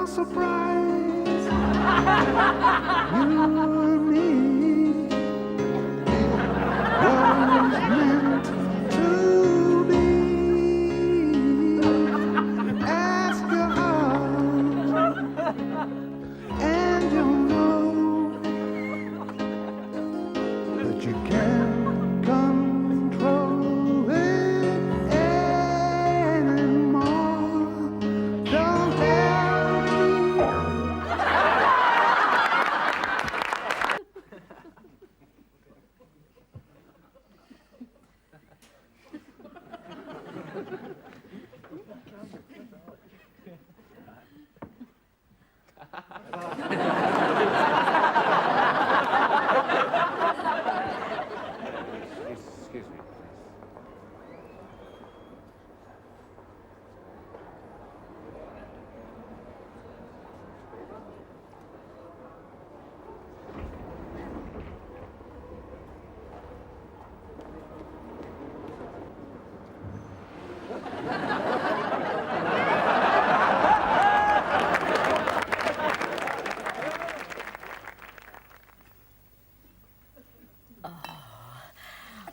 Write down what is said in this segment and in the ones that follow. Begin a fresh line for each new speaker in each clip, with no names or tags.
a surprise. You and me was meant to be. Ask your heart, and you'll know that you can't control it anymore. Don't tell me.
Excuse me.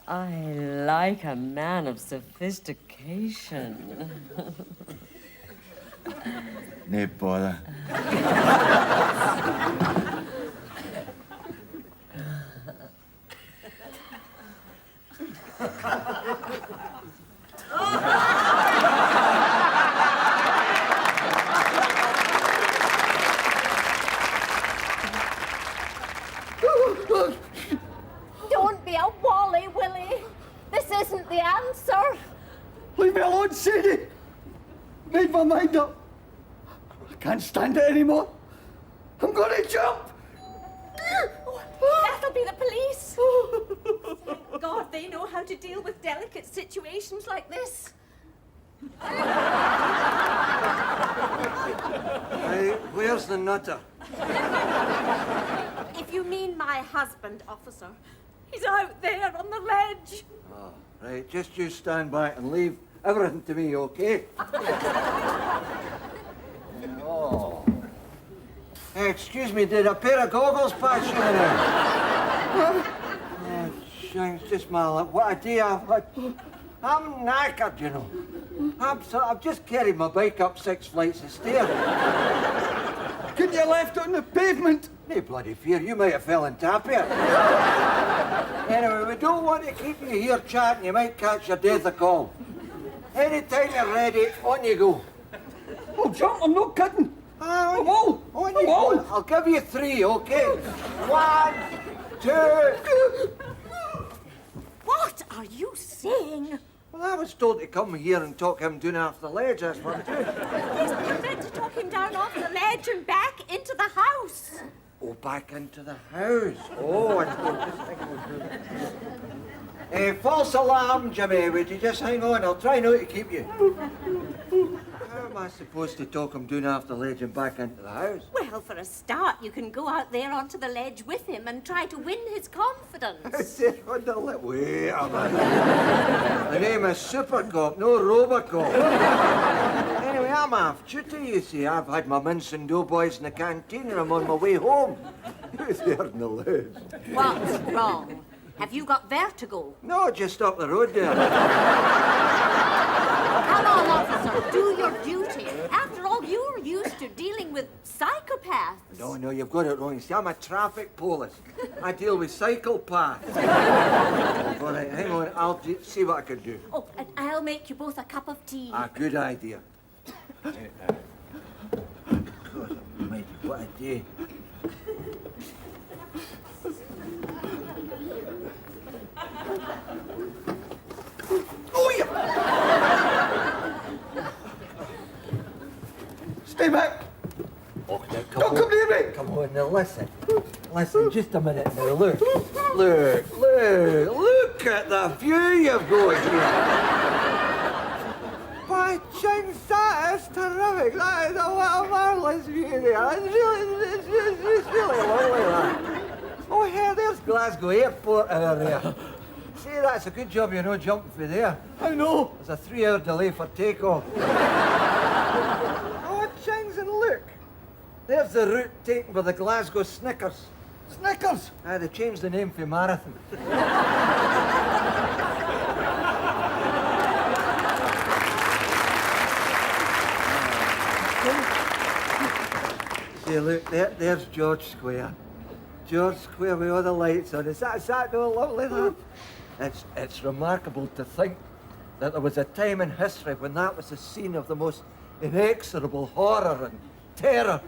I like a man of sophistication.
No bother.
Don't be a wally, Willie. This isn't the answer.
Leave me alone, Sadie. Made my mind up. I can't stand it anymore. I'm gonna jump.
That'll be the police. Thank God they know how to deal with delicate situations like this.
Hey, where's the nutter?
If you mean my husband, officer, he's out there on the ledge.
Oh, right, just you stand back and leave everything to me, okay? Oh. Hey, excuse me, did a pair of goggles pass you in there? Oh, shanks, just my luck. What a day I've had. I'm knackered, you know. I've just carried my bike up 6 flights of stairs.
Couldn't you left it on the pavement?
No bloody fear, you might have fell in Tapia. Anyway, we don't want to keep you here chatting. You might catch your death a call. Anytime you're ready, on you go.
I'll jump, I'm not kidding.
Ah,
I will.
on
I
you
will.
go. I'll give you 3, okay? 1, 2.
What are you saying?
Well, I was told to come here and talk him down off the ledge. That's what I'm doing.
Yes, but you meant to talk him down off the ledge and back into the house.
Oh, back into the house. Oh, I just think we'll do that. False alarm, Jimmy. Would you just hang on? I'll try not to keep you. How am I supposed to talk him down off the ledge and back into the house?
Well, for a start, you can go out there onto the ledge with him and try to win his confidence.
Wait a minute. The name is Super Cop, no Robocop. Anyway, I'm off duty, you see. I've had my mince and doughboys in the canteen and I'm on my way home. Who's there in the ledge?
What's wrong? Have you got vertigo?
No, just up the road there.
Come on, officer, do your duty. After all, you're used to dealing with psychopaths.
No, you've got it wrong. You see, I'm a traffic police. I deal with psychopaths. All right, hang on. I'll see what I can do.
Oh, and I'll make you both a cup of tea.
Ah, good idea. God almighty, what a day.
Oh, yeah. Stay back.
Oh, now,
Don't come near me.
Come on, now listen. Listen, just a minute now. Look at the view you've got here. By jinx, that is terrific. That is a marvellous view there. It's really lovely, that. Oh, here, there's Glasgow Airport over there. See, that's a good job you're not jumping for there.
I know.
There's a 3-hour delay for takeoff. Oh, jinx, and look. There's the route taken by the Glasgow Snickers.
Snickers!
Ah, they changed the name for Marathon. See, look, there's George Square. George Square with all the lights on. Is that no lovely, that? It's remarkable to think that there was a time in history when that was the scene of the most inexorable horror and terror.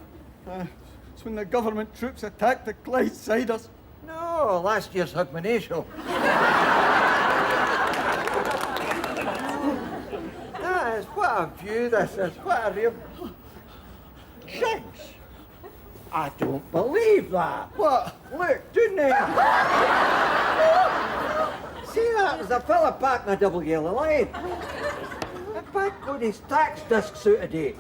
It's when the government troops attacked the Clydesiders.
No, last year's Hogmanay show. What a view this is. What a real... Shanks! I don't believe that.
What?
Look, down there. See that? There's a fella back in a double yellow line. In fact, got his tax discs out of date.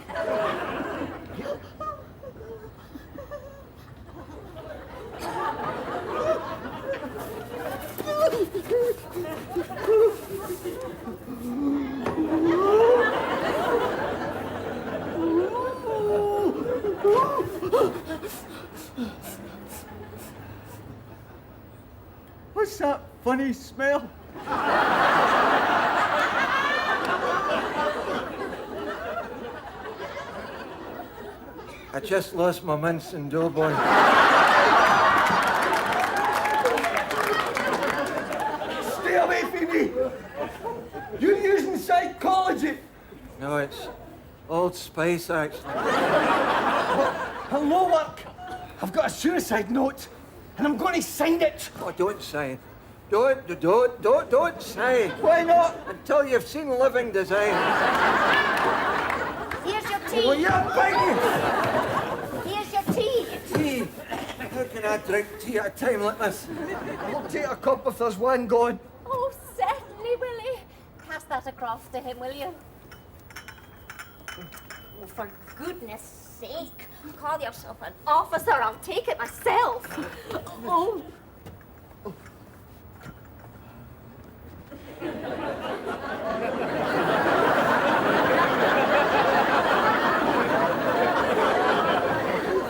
What's that funny smell?
I just lost my mince and doughboy.
Stay away from me! You're using psychology!
No, it's Old Spice, actually.
Hello, work! I've got a suicide note, and I'm going to sign it!
Oh, don't say. Don't say.
Why not?
Until you've seen Living Design.
Here's your tea.
Oh, yeah,
Here's your tea.
tea. How can I drink tea at a time like this?
I'll take a cup if there's one gone.
Oh, certainly, Willie. Pass that across to him, will you? Oh, for goodness sake. Call yourself an officer. I'll take it myself. Oh.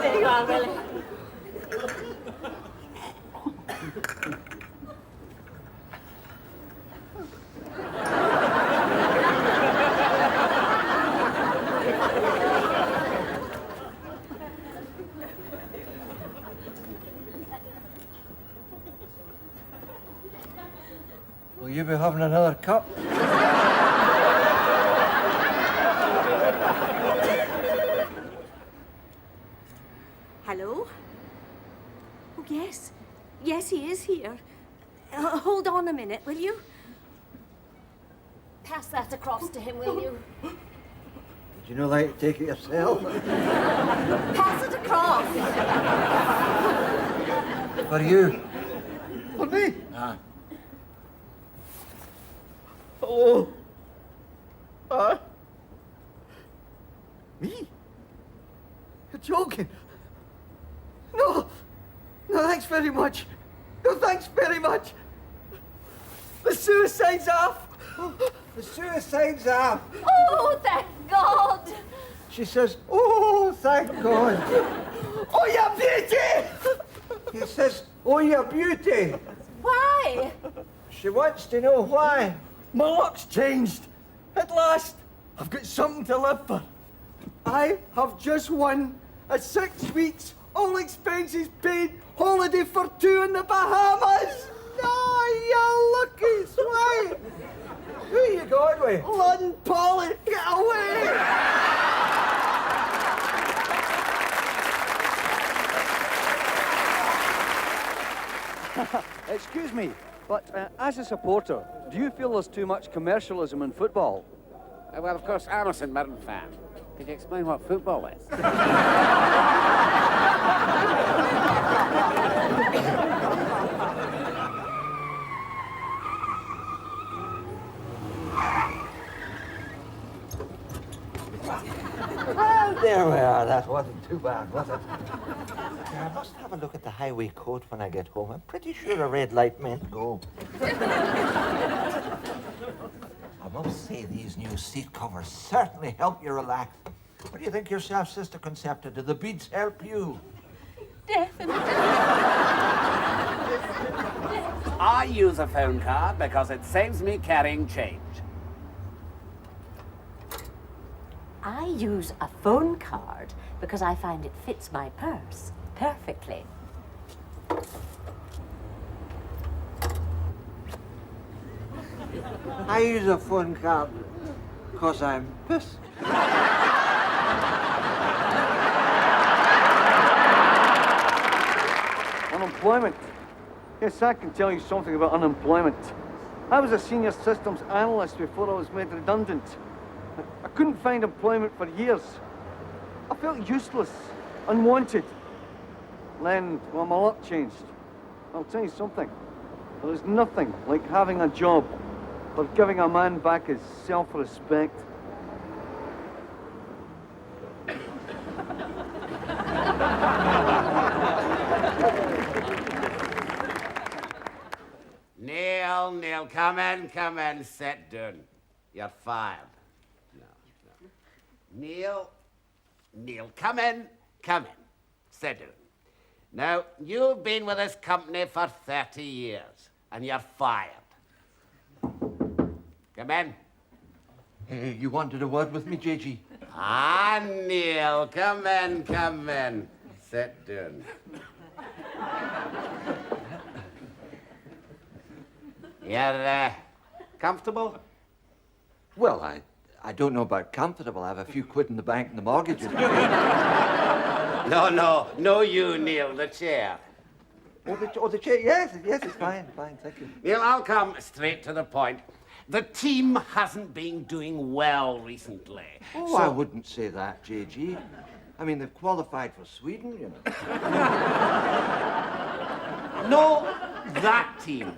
There you are, Willie.
Will you be having another cup?
Hello? Oh, yes. Yes, he is here. Hold on a minute, will you? Pass that across to him, will you?
Would you not like to take it yourself?
Pass it across.
For you.
For me?
Ah.
Oh. Me? You're joking? No. No, thanks very much. No, thanks very much. The suicide's off.
The suicide's off.
Oh, thank God.
She says, oh, thank God.
Oh, you beauty!
He says, oh, your beauty.
Why?
She wants to know why.
My luck's changed. At last, I've got something to live for. I have just won a 6 weeks, all expenses paid holiday for 2 in the Bahamas.
Oh, you lucky swine. Who are you going with?
London Polly, get away!
Excuse me, but as a supporter, do you feel there's too much commercialism in football?
Well, of course, I'm a St Mirren fan. Could you explain what football is?
Well, there we are. That wasn't too bad, was it? I must have a look at the highway code when I get home. I'm pretty sure a red light meant go. I must say these new seat covers certainly help you relax. What do you think yourself, Sister Concepta? Do the beads help you?
Definitely.
I use a phone card because it saves me carrying change.
I use a phone card because I find it fits my purse perfectly.
I use a phone card because I'm pissed.
Unemployment. Yes, I can tell you something about unemployment. I was a senior systems analyst before I was made redundant. I couldn't find employment for years. I felt useless, unwanted. Then, well, my luck changed. I'll tell you something. There is nothing like having a job for giving a man back his self-respect.
Neil, come in, sit down. You're fired. No. Neil, come in, sit down. Now, you've been with this company for 30 years, and you're fired. Come in.
Hey, you wanted a word with me, JG?
Ah, Neil, come in. Sit down. You're comfortable?
Well, I don't know about comfortable. I have a few quid in the bank and the mortgage is paid.
No, you, Neil, the chair.
The chair. Yes, it's fine, thank you.
Neil, I'll come straight to the point. The team hasn't been doing well recently.
Oh, I wouldn't say that, JG. I mean, they've qualified for Sweden, you know.
No, that team.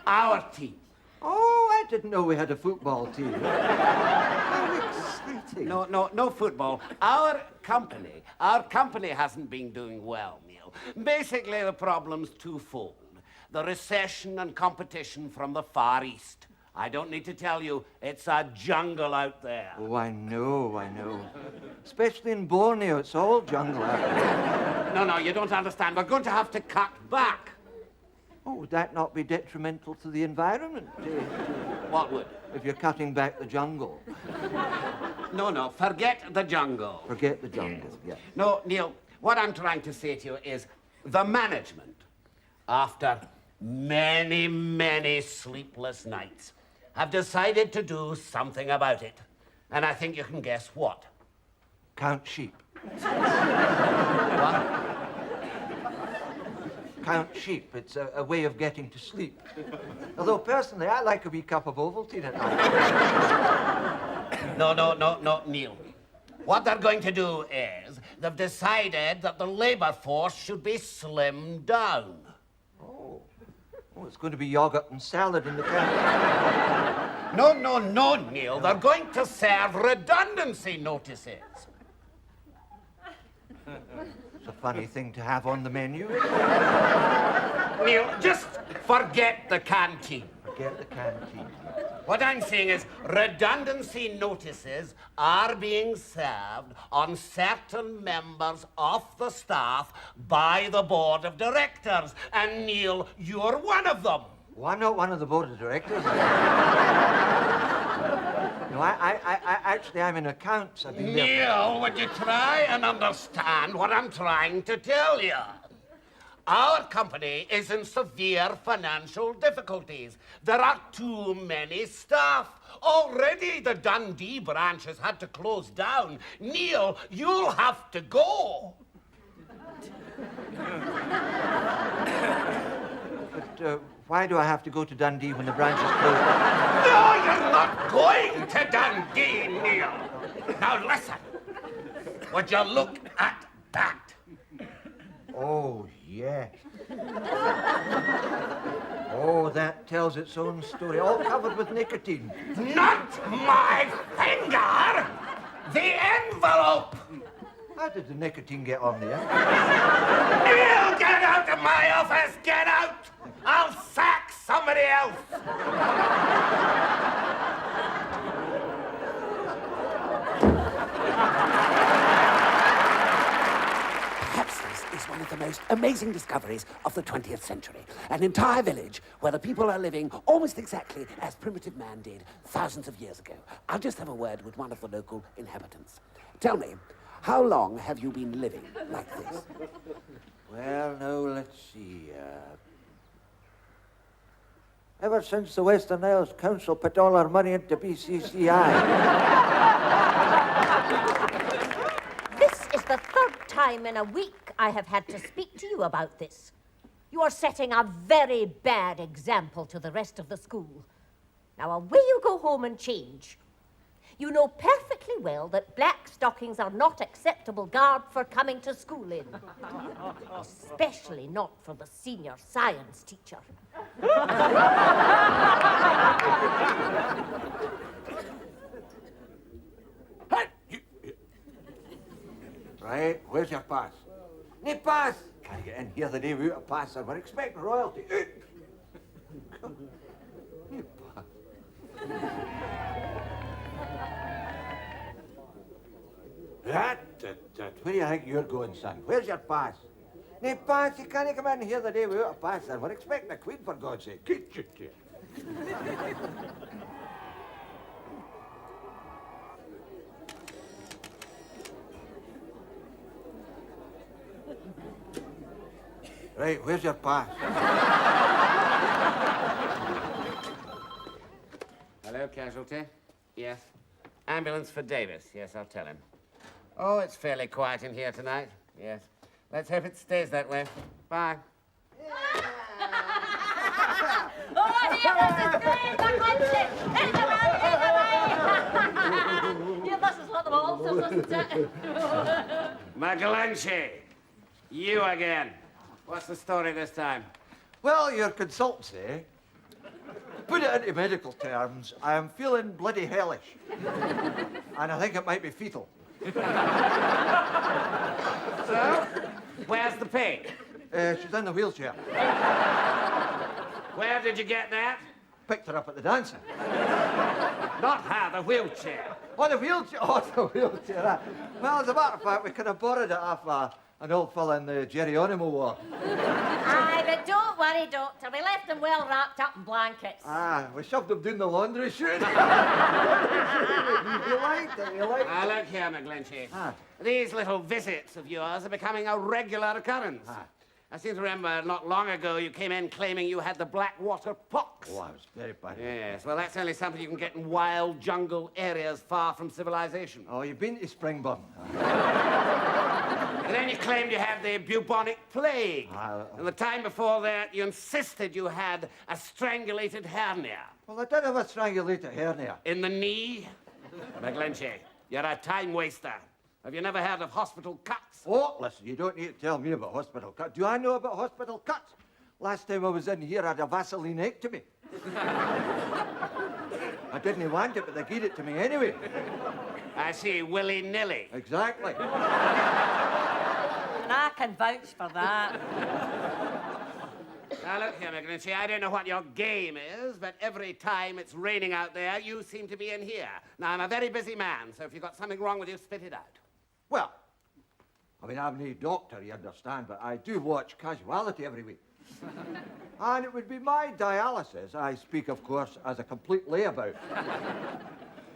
Our team.
Oh, I didn't know we had a football team. How exciting.
No football. Our company hasn't been doing well, Neil. Basically, the problem's twofold. The recession and competition from the Far East. I don't need to tell you, it's a jungle out there.
Oh, I know. Especially in Borneo, it's all jungle out there.
No, you don't understand. We're going to have to cut back.
Oh, would that not be detrimental to the environment?
What would?
If you're cutting back the jungle.
No, forget the jungle.
Forget the jungle, yes.
No, Neil, what I'm trying to say to you is the management, after many sleepless nights, have decided to do something about it. And I think you can guess what.
Count sheep.
What?
Count sheep. It's a way of getting to sleep. Although, personally, I like a wee cup of Ovaltine at night.
No, Neil. What they're going to do is they've decided that the labor force should be slimmed down.
Oh, it's going to be yogurt and salad in the camp.
No, Neil. They're going to serve redundancy notices.
It's a funny thing to have on the menu.
Neil, just forget the canteen.
Forget the canteen.
What I'm saying is redundancy notices are being served on certain members of the staff by the board of directors. And Neil, you're one of them.
Well, I'm not one of the board of directors. No, I'm in accounts. I've been there.
Neil, would you try and understand what I'm trying to tell you? Our company is in severe financial difficulties. There are too many staff. Already the Dundee branch has had to close down. Neil, you'll have to go.
But why do I have to go to Dundee when the branch is closed down?
No, you're not going to Dundee, Neil. Now listen. Would you look at that?
Oh, yes. Oh, that tells its own story. All covered with nicotine.
Not my finger! The envelope!
How did the nicotine get on there?
Neil, get out of my office! Get out! I'll sack somebody else! of the most amazing discoveries of the 20th century. An entire village where the people are living almost exactly as primitive man did thousands of years ago. I'll just have a word with one of the local inhabitants. Tell me, how long have you been living like this?
Well, now, let's see. Ever since the Western Isles Council put all our money into BCCI.
This is the third time in a week I have had to speak to you about this. You are setting a very bad example to the rest of the school. Now, away you go home and change. You know perfectly well that black stockings are not acceptable garb for coming to school in. Especially not for the senior science teacher.
Right, where's your pass? No pass! Can't get in here the day without a pass, sir. We're expecting royalty. No pass. Where do you think you're going, son? Where's your pass? No pass, you can't come in here the day without a pass, sir. We're expecting a queen, for God's sake. Get your chair. Right, where's your pass?
Hello, casualty. Yes. Ambulance for Davis. Yes, I'll tell him. Oh, it's fairly quiet in here tonight. Yes. Let's hope it stays that way. Bye.
Oh, dear, this is great! The concert! Yeah, this is what the waltzers listen to.
Magalanche, you again. What's the story this time?
Well, your consultancy, eh? To put it into medical terms, I am feeling bloody hellish. And I think it might be fetal.
So, where's the pig?
She's in the wheelchair.
Where did you get that?
Picked her up at the dancing.
Not her, the wheelchair.
Oh, the wheelchair. Oh, the wheelchair. Well, as a matter of fact, we could have borrowed it off an old fella in the Geronimo War.
Aye, but don't worry, Doctor. We left him well wrapped up in blankets.
We shoved him down the laundry chute. You liked it, you liked it.
Look here, McGlinchey.
Ah.
These little visits of yours are becoming a regular occurrence. I seem to remember not long ago you came in claiming you had the Blackwater pox.
Oh, I was very bad.
Yes, well, that's only something you can get in wild jungle areas far from civilization.
Oh, you've been to Springburn.
And then you claimed you had the bubonic plague. And the time before that, you insisted you had a strangulated hernia.
Well, I did have a strangulated hernia.
In the knee? McGlinchey, you're a time waster. Have you never heard of hospital cuts?
Oh, listen, you don't need to tell me about hospital cuts. Do I know about hospital cuts? Last time I was in here, I had a Vaseline-ectomy. I didn't want it, but they gave it to me anyway.
I see, willy-nilly.
Exactly.
And I can vouch for that.
Now, look here, McGlinchey, I don't know what your game is, but every time it's raining out there, you seem to be in here. Now, I'm a very busy man, so if you've got something wrong with you, spit it out.
Well, I mean, I'm no doctor, you understand, but I do watch Casualty every week. And it would be my dialysis, I speak, of course, as a complete layabout,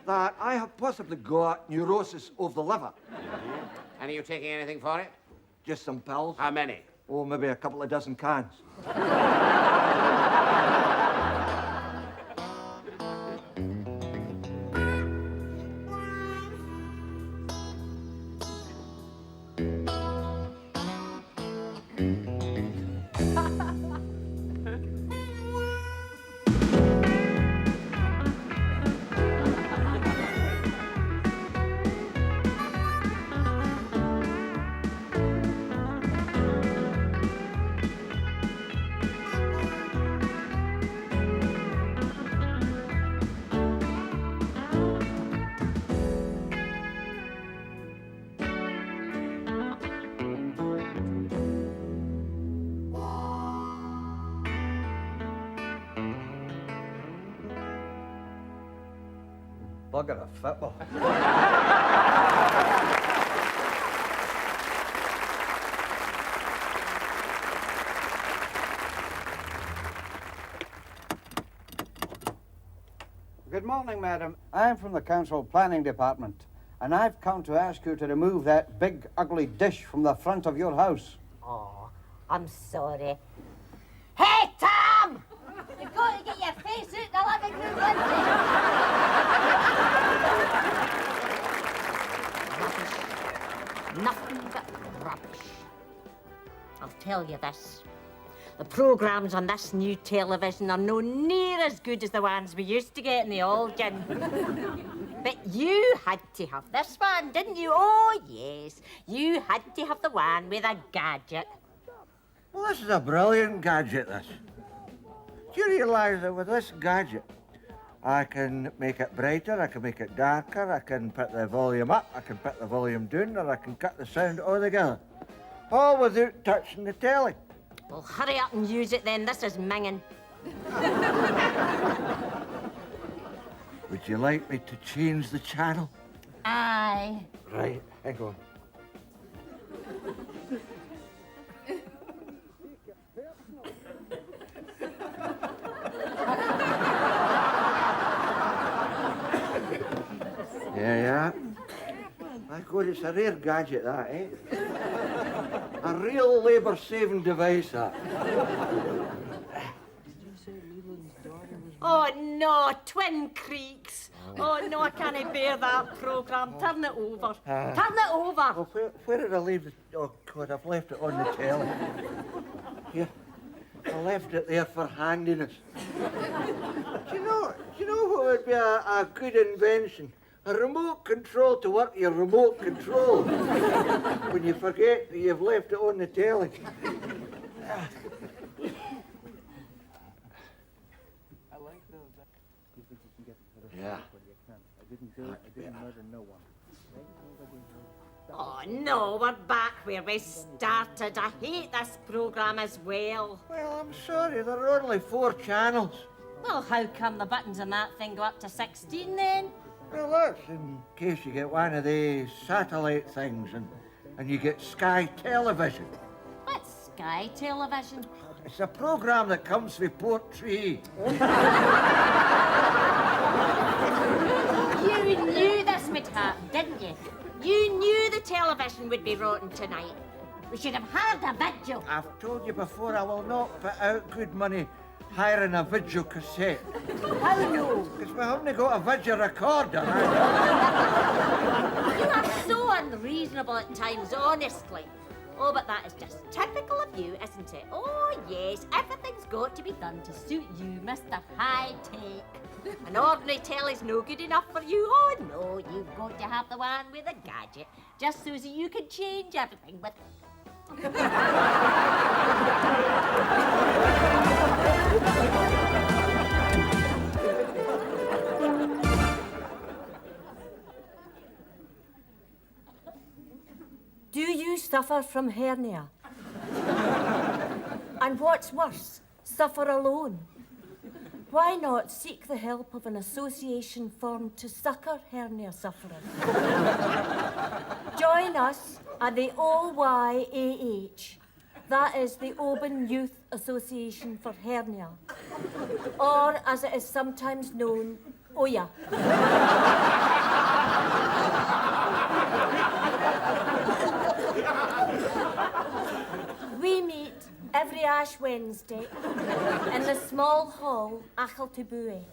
that I have possibly got neurosis of the liver.
And are you taking anything for it?
Just some pills.
How many?
Oh, maybe a couple of dozen cans. Bugger a football.
madam. I'm from the council planning department, and I've come to ask you to remove that big, ugly dish from the front of your house.
Oh, I'm sorry. Hey, Tom! You've got to get your face out the living room, Lindsay. Nothing but rubbish. I'll tell you this. The programmes on this new television are no near as good as the ones we used to get in the old gin. But you had to have this one, didn't you? Oh, yes. You had to have the one with a gadget.
Well, this is a brilliant gadget, this. Do you realise that with this gadget, I can make it brighter, I can make it darker, I can put the volume up, I can put the volume down, or I can cut the sound altogether. All without touching the telly.
Well, hurry up and use it then. This is minging.
Would you like me to change the channel?
Aye.
Right, hang on. Yeah. My God, it's a rare gadget, that, eh? A real labour-saving device, that.
Oh, no, Twin Creeks. Oh, no, I can't bear that programme. Turn it over. Turn it over.
Well, where did I leave it? Oh, God, I've left it on the telly. Here, I left it there for handiness. Do you know what would be a good invention? A remote control to work your remote control when you forget that you've left it on the telly. Yeah.
Oh, no, we're back where we started. I hate this programme as well.
Well, I'm sorry, there are only 4 channels.
Well, how come the buttons on that thing go up to 16 then?
Well, that's in case you get one of these satellite things and you get Sky Television.
What's Sky Television?
It's a programme that comes with Portree.
You knew this would happen, didn't you? You knew the television would be rotten tonight. We should have had a vigil.
I've told you before, I will not put out good money hiring a video cassette.
How no?
Because we haven't got a video recorder.
You are so unreasonable at times, honestly. Oh, but that is just typical of you, isn't it? Oh, yes, everything's got to be done to suit you, Mr. High Tech. An ordinary telly's no good enough for you. Oh, no, you've got to have the one with a gadget, just so that you can change everything with it. Do you suffer from hernia? And what's worse, suffer alone? Why not seek the help of an association formed to succour hernia sufferers? Join us at the OYAH. That is the Oban Youth Association for Hernia, or as it is sometimes known, OYA. We meet every Ash Wednesday in the small hall, Achiltubui.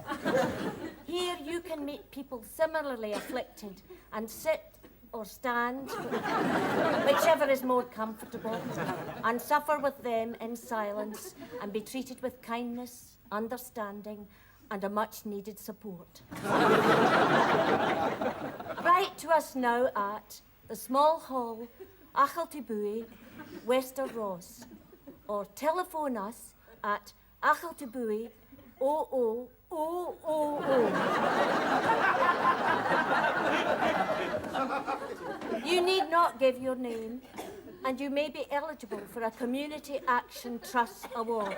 Here you can meet people similarly afflicted and sit or stand, whichever is more comfortable, and suffer with them in silence and be treated with kindness, understanding, and a much-needed support. Write to us now at the small hall, Achiltubui, Wester Ross, or telephone us at Achiltubui 00000. You need not give your name, and you may be eligible for a Community Action Trust Award.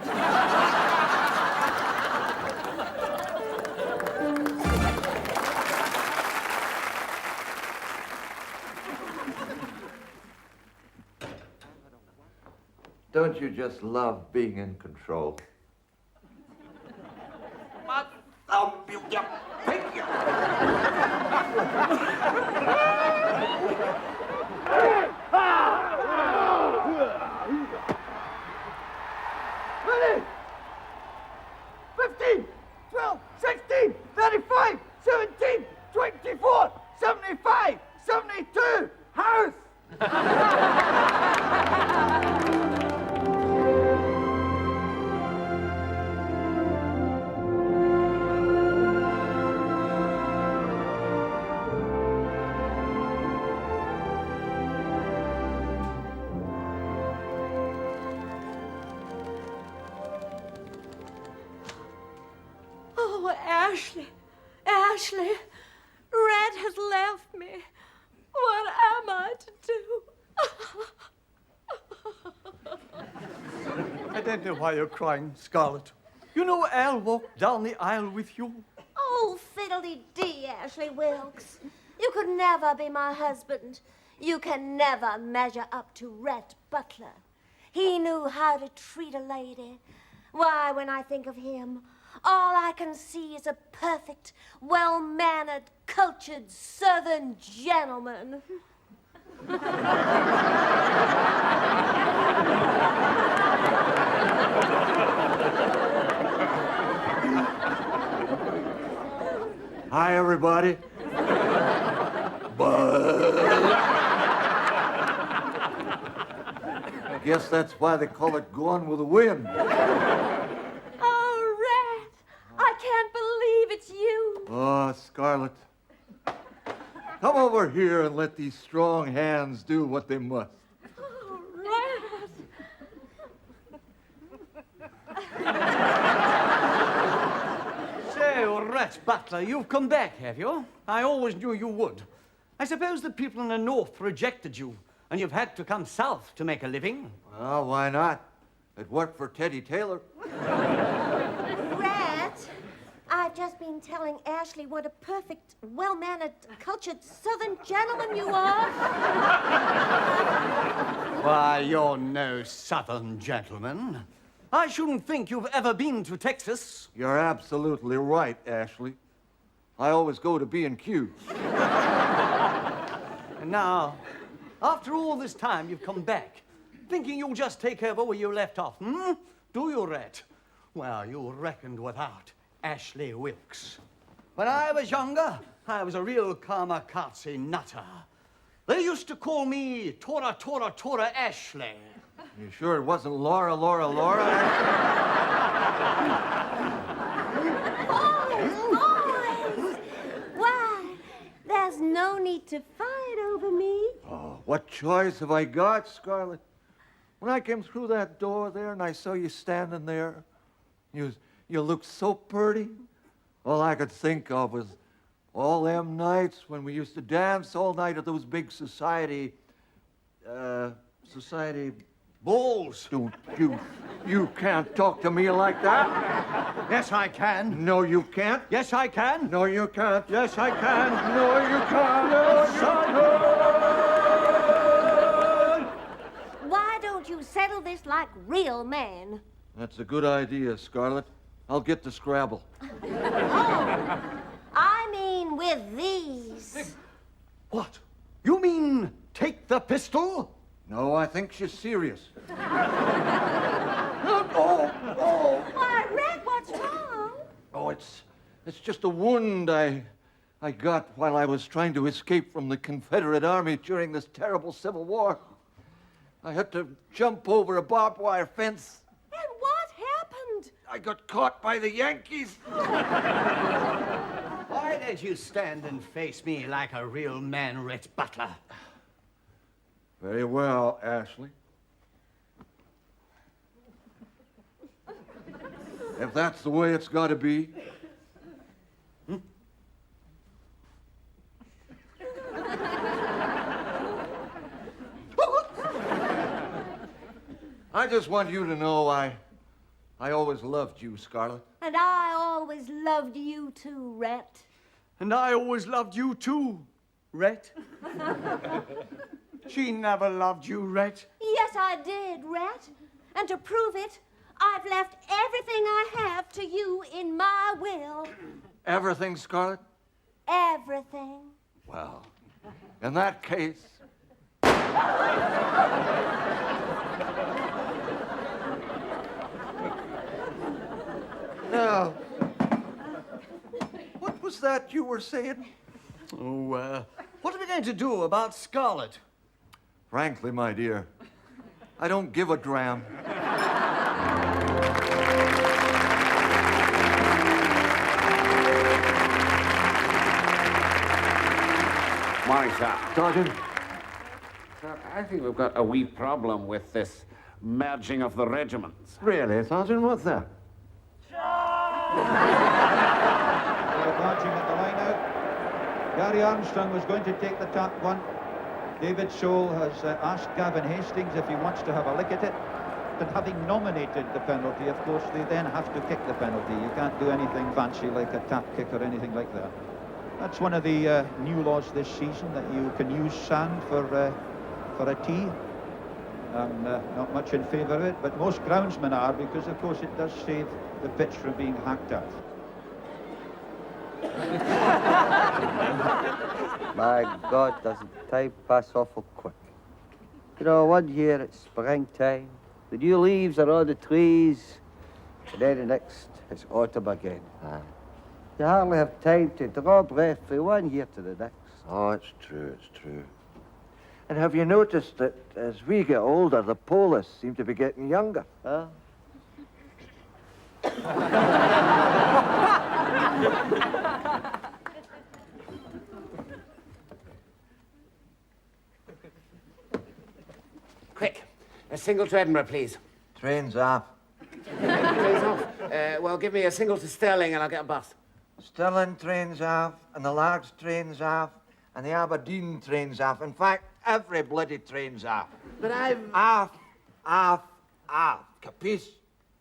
Don't you just love being in control?
But I'll build you.
Oh, Ashley, Ashley, Red has left me. What am I to do?
I don't know why you're crying, Scarlet. You know Al walked down the aisle with you.
Oh, fiddly-dee, Ashley Wilkes. You could never be my husband. You can never measure up to Rhett Butler. He knew how to treat a lady. Why, when I think of him, all I can see is a perfect, well-mannered, cultured Southern gentleman.
Hi, everybody. I guess that's why they call it Gone with the Wind.
Oh, Red, I can't believe it's you.
Oh, Scarlet. Come over here and let these strong hands do what they must.
Oh, Red.
So, Rhett Butler, you've come back, have you? I always knew you would. I suppose the people in the North rejected you, and you've had to come south to make a living.
Well, why not? It worked for Teddy Taylor.
Red, I've just been telling Ashley what a perfect, well-mannered, cultured Southern gentleman you are.
Why, you're no Southern gentleman. I shouldn't think you've ever been to Texas.
You're absolutely right, Ashley. I always go to B&Q.
And now, after all this time, you've come back, thinking you'll just take over where you left off, hmm? Do you, Rhett? Well, you reckoned without Ashley Wilkes. When I was younger, I was a real kamikaze nutter. They used to call me Tora Ashley.
You sure it wasn't Laura?
Boys! Why, there's no need to fight over me.
Oh, what choice have I got, Scarlet? When I came through that door there and I saw you standing there, you looked so pretty. All I could think of was all them nights when we used to dance all night at those big society
Balls.
You can't talk to me like that.
Yes, I can.
No, you can't.
Yes, I can.
No, you can't.
Yes, I can.
No, you can't.
Yes, I can.
Why don't you settle this like real men?
That's a good idea, Scarlet. I'll get the Scrabble.
Oh, I mean with these.
What? You mean take the pistol?
No, I think she's serious.
Why, Red, what's wrong?
Oh, it's just a wound I got while I was trying to escape from the Confederate Army during this terrible Civil War. I had to jump over a barbed wire fence.
And what happened?
I got caught by the Yankees.
Why don't you stand and face me like a real man, Rhett Butler?
Very well, Ashley. If that's the way it's got to be. I just want you to know I always loved you, Scarlet.
And I always loved you too, Rhett.
And I always loved you too, Rhett. She never loved you, Rhett.
Yes, I did, Rhett. And to prove it, I've left everything I have to you in my will.
Everything, Scarlet?
Everything.
Well, in that case... Now, what was that you were saying?
Oh, what are we going to do about Scarlet?
Frankly, my dear, I don't give a dram.
Morning, sir.
Sergeant,
Sir, I think we've got a wee problem with this merging of the regiments.
really, Sergeant, what's that?
They're marching at the line out. Gary Armstrong was going to take the top one. David Soule has asked Gavin Hastings if he wants to have a lick at it. But having nominated the penalty, of course, they then have to kick the penalty. You can't do anything fancy like a tap kick or anything like that. That's one of the new laws this season, that you can use sand for a tee. I'm not much in favour of it, but most groundsmen are, because, of course, it does save the pitch from being hacked at.
My God, doesn't time pass awful quick. You know, one year it's springtime, the new leaves are on the trees, and then the next it's autumn again. You hardly have time to draw breath from one year to the next.
Oh, it's true, it's true. And have you noticed that as we get older, the polis seem to be getting younger?
Huh?
Quick, a single to Edinburgh, please.
Trains off.
Trains off. Well, give me a single to Stirling and I'll get a bus.
Stirling trains off, and the Largs trains off, and the Aberdeen trains off. In fact, every bloody train's off.
But I've...
Off, off, off. Capiche?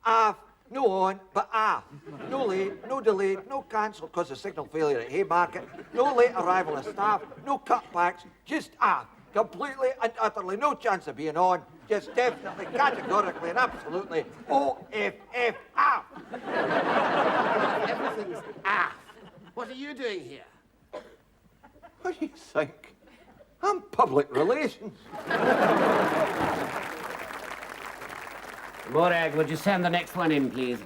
Off. No on, but off. No late, no delayed, no cancelled because of signal failure at Haymarket, no late arrival of staff, no cutbacks, just off. Completely and utterly no chance of being on. Just definitely, categorically and absolutely OFF off.
Everything's off. What are you doing here?
What do you think? I'm public relations.
Morag, would you send the next one in, please?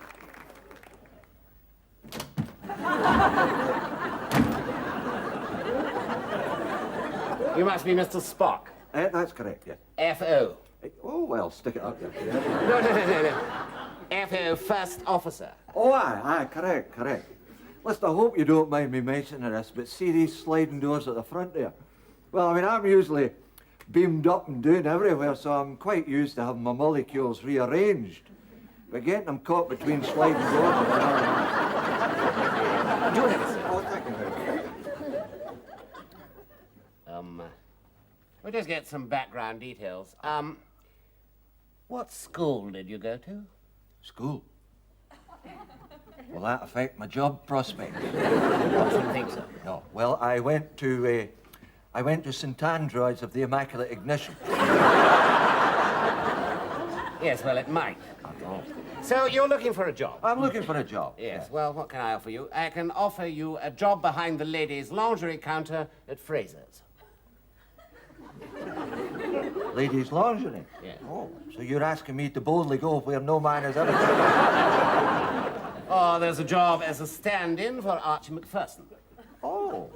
You must be Mr. Spock.
That's correct, yes.
F.O.
Oh, well, stick it up there.
No. F.O. First Officer.
Oh, aye, correct. Listen, I hope you don't mind me mentioning this, but see these sliding doors at the front there? Well, I mean, I'm usually beamed up and down everywhere, so I'm quite used to having my molecules rearranged. But getting them caught between sliding doors is
Do you have a seat?
Oh, thank you very much.
We'll just get some background details. What school did you go to?
School? Will that affect my job prospects?
I shouldn't think so.
No. Well, I went to St Andrews of the Immaculate Ignition.
Yes, well, it might. So you're looking for a job?
I'm looking for a job.
Yes, well, what can I offer you? I can offer you a job behind the ladies' lingerie counter at Fraser's.
Ladies' lingerie?
Yes.
Oh, so you're asking me to boldly go where no man has ever been?
Oh, there's a job as a stand-in for Archie McPherson.
Oh,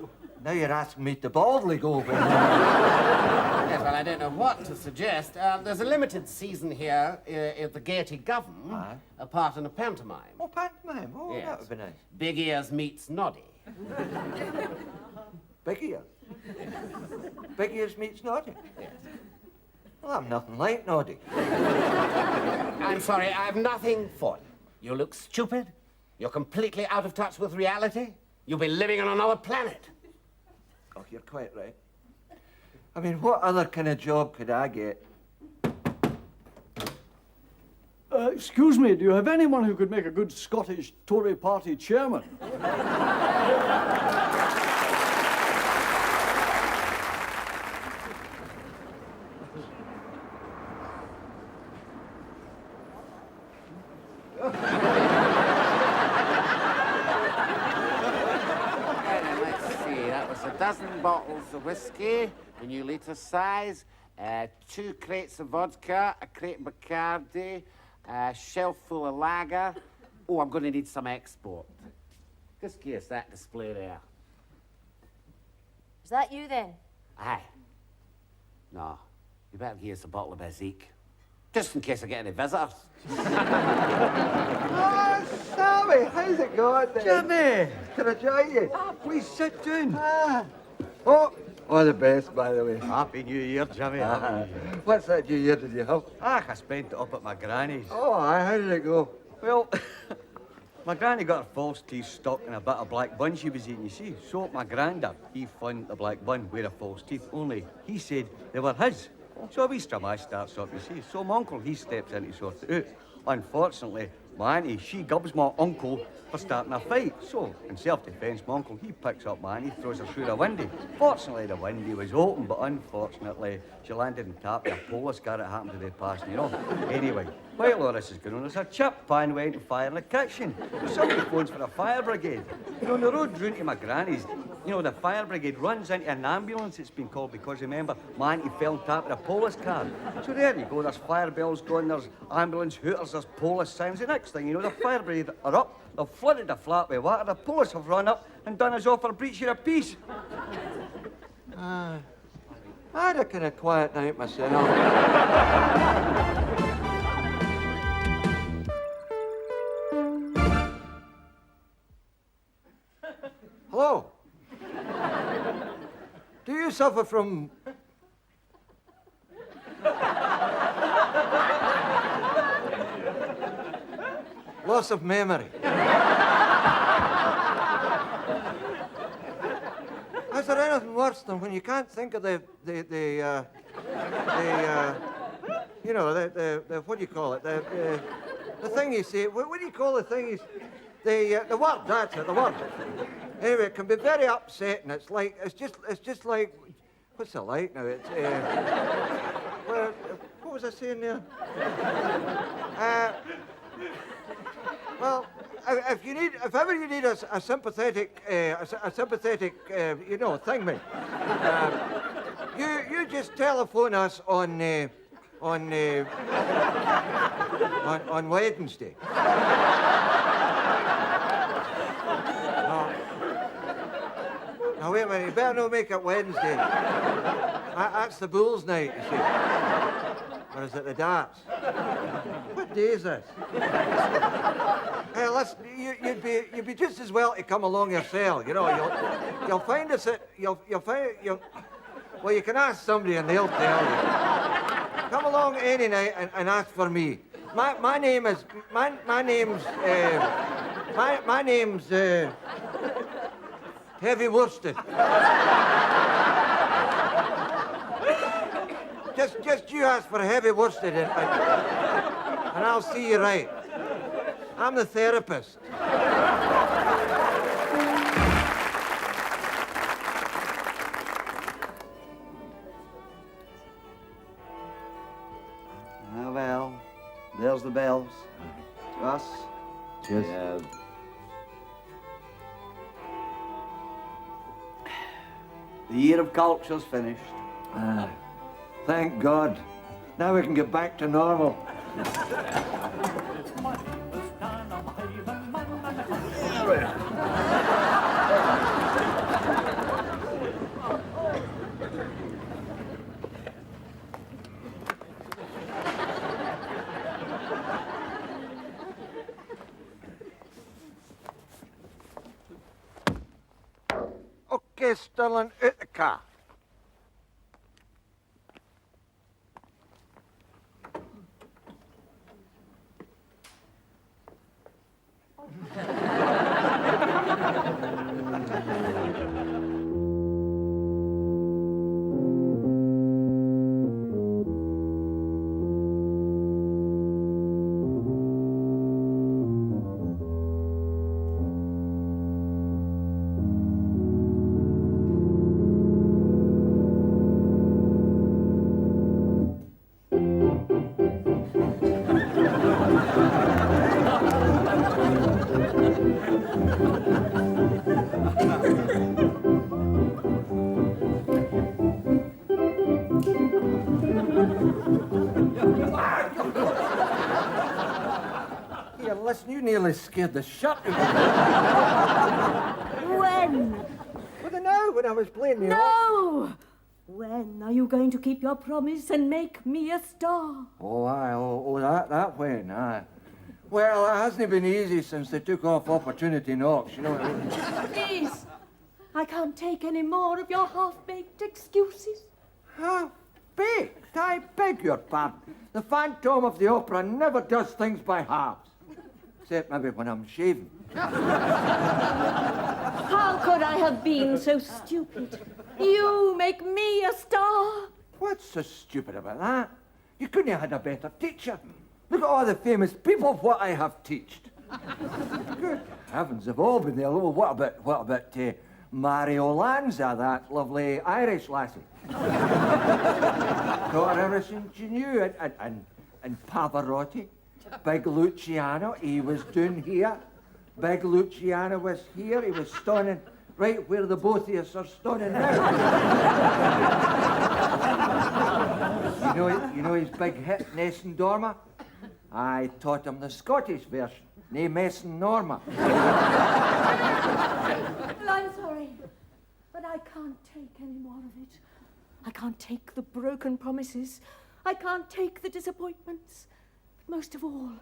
now you're asking me to boldly go where
Yes, well, I don't know what to suggest. There's a limited season here at the Gaiety Govan,
Aye.
a part in a pantomime.
Oh, pantomime. Oh,
Yes.
that would be nice.
Big Ears meets Noddy.
Big ears. Big ears meets Noddy.
Yes.
Well, I'm nothing like Noddy.
I'm sorry, I have nothing for you. You look stupid. You're completely out of touch with reality. You'll be living on another planet.
Oh, you're quite right. I mean, what other kind of job could I get?
Excuse me, do you have anyone who could make a good Scottish Tory party chairman?
Let's see, that was a dozen bottles of whiskey, a new litre size, 2 crates of vodka, a crate of Bacardi, a shelf full of lager. Oh, I'm going to need some export. Just guess that display there.
Is that you then?
Aye. No, You better give us a bottle of Bezique, just in case I get any visitors.
Ah, Sammy, how's it going then?
Jimmy!
Can I join you?
Ah, please sit down.
Ah. Oh, all the best, by the way.
Happy New Year, Jimmy.
What's that New Year did you have?
I spent it up at my granny's.
Oh, aye, how did it go?
Well, my granny got her false teeth stuck in a bit of black bun she was eating, you see. So my granda, he found the black bun with the false teeth, only he said they were his. So a wee stramash starts up, you see. So my uncle, he steps in to sort it out. Unfortunately, my auntie, she gubs my uncle for starting a fight. So, in self-defence, my uncle, he picks up my auntie, throws her through the window. Fortunately, the window was open, but unfortunately, she landed and tapped a Polish car that happened to be passing, you know. Anyway, while all this is going on, there's a chip pan went and fire in the kitchen. Somebody phones for the fire brigade. You know, on the road round to my granny's, you know, the fire brigade runs into an ambulance, it's been called, because remember, my auntie fell and tapped a Polish car. So there you go, there's fire bells going, there's ambulance hooters, there's Polish signs. The next thing you know, the fire brigade are up, they've flooded the flat with water, the Polish have run up and done us off for breach of peace.
I had a kind of quiet night myself. Hello? Do you suffer from... loss of memory? Is there anything worse than when you can't think of the you know, the what do you call it? The thing you say. What do you call the thing? Is the word? That's it. The word. Anyway, it can be very upsetting. It's just like, what's it like now? It's well, what was I saying there? Well, if ever you need a sympathetic, you know, thing, mate, you just telephone us on Wednesday. Now wait a minute, you better not make it Wednesday. That's the Bulls' night, you see. Or is it the darts? What day is this? Hey, listen, you'd be just as well to come along yourself. You know, you'll find us at well, you can ask somebody and they'll tell you. Come along any night and ask for me. My name's Heavy Worsted. Just you ask for Heavy Worsted and I'll see you right. I'm the therapist.
Ah, well, there's the bells. To us.
Yes.
The year of culture's finished.
Thank God. Now we can get back to normal. Okay, Sterling, out the car. Here, listen, you nearly scared the shit out of me.
When?
Well, now, when I was playing the
No! When are you going to keep your promise and make me a star?
Oh, aye, that when, aye. Well, it hasn't been easy since they took off Opportunity Knocks, you know what I mean?
Please, I can't take any more of your half-baked excuses.
Half-baked? I beg your pardon. The Phantom of the Opera never does things by halves. Except maybe when I'm shaving.
How could I have been so stupid? You make me a star.
What's so stupid about that? You couldn't have had a better teacher. Look at all the famous people what I have taught. Good heavens, they've all been there. Oh, what about Mario Lanza, that lovely Irish lassie? Taught everything she knew. And Pavarotti, Big Luciano, he was down here. Big Luciano was here. He was standing right where the both of us are standing now. you know his big hit, Nessun Dorma? I taught him the Scottish version, nae Messin Norma.
Well, I'm sorry, but I can't take any more of it. I can't take the broken promises. I can't take the disappointments. But most of all,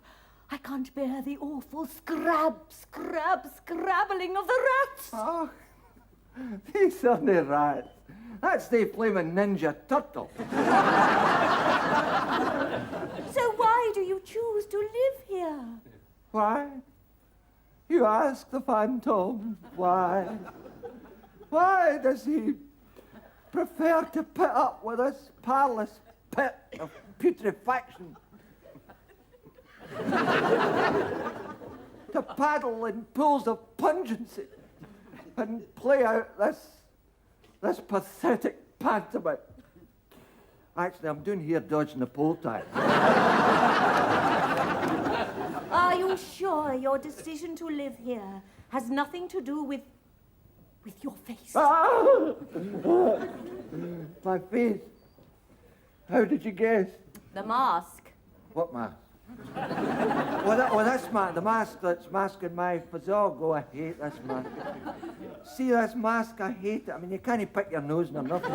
I can't bear the awful scrabbling of the rats.
Oh, these are the rats. That's the flaming Ninja Turtle.
So why do you choose to live here?
Why? You ask the Phantom why. Why does he prefer to put up with this parlous pit of putrefaction? To paddle in pools of pungency and play out this pathetic pantomime. Actually, I'm doing here dodging the poll tax.
Are you sure your decision to live here has nothing to do with your face?
My face. How did you guess?
The mask.
What mask? That's the mask that's masking my physog. Oh, I hate this mask. See this mask? I hate it. I mean, you can't pick your nose nor nothing.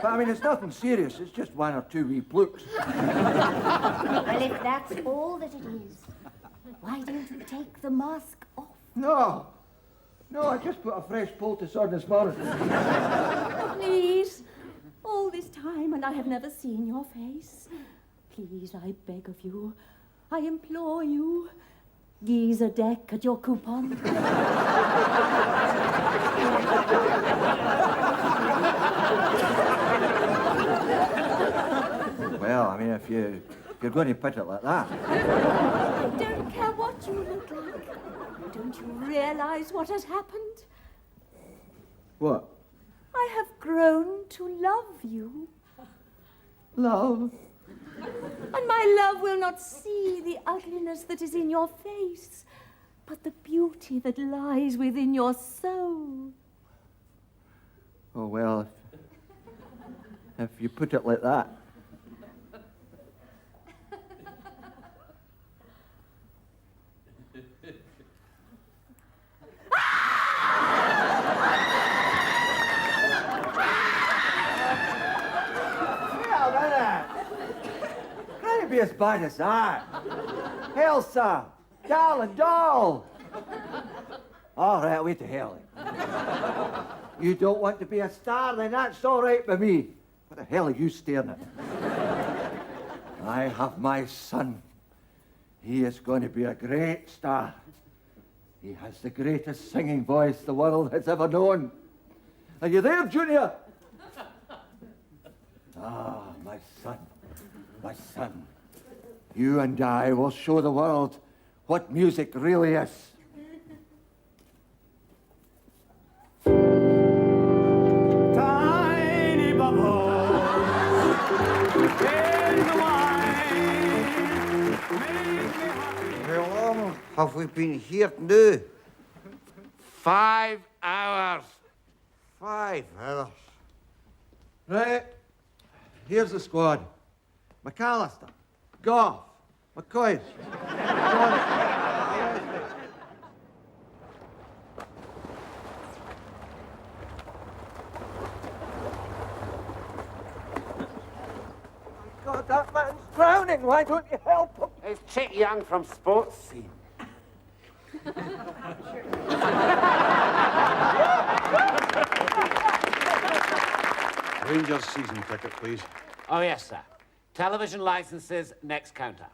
But I mean, it's nothing serious. It's just one or two wee plooks.
Well, if that's all that it is, why don't you take the mask off?
No, I just put a fresh poultice on this morning.
Oh, please. All this time and I have never seen your face. Please, I beg of you, I implore you, geese a deck at your coupon.
Well, I mean, if you're going to put it like that.
I don't care what you look like. Don't you realize what has happened?
What?
I have grown to love you.
Love?
And my love will not see the ugliness that is in your face, but the beauty that lies within your soul.
Oh, well, if you put it like that. Can't be as bad as that. Elsa, darling doll. All right, wait to hell. You don't want to be a star, then that's all right by me. What the hell are you staring at? I have my son. He is going to be a great star. He has the greatest singing voice the world has ever known. Are you there, Junior? Ah, my son. My son. You and I will show the world what music really is.
Tiny bubbles in the wine make me happy.
How long have we been here now?
5 hours.
5 hours.
Right. Here's the squad. McAllister, Goff, McCoy.
God, that man's drowning. Why don't you help him?
It's Chick Young from Sports Scene.
Rangers season ticket, please.
Oh, yes, sir. Television licenses, next counter.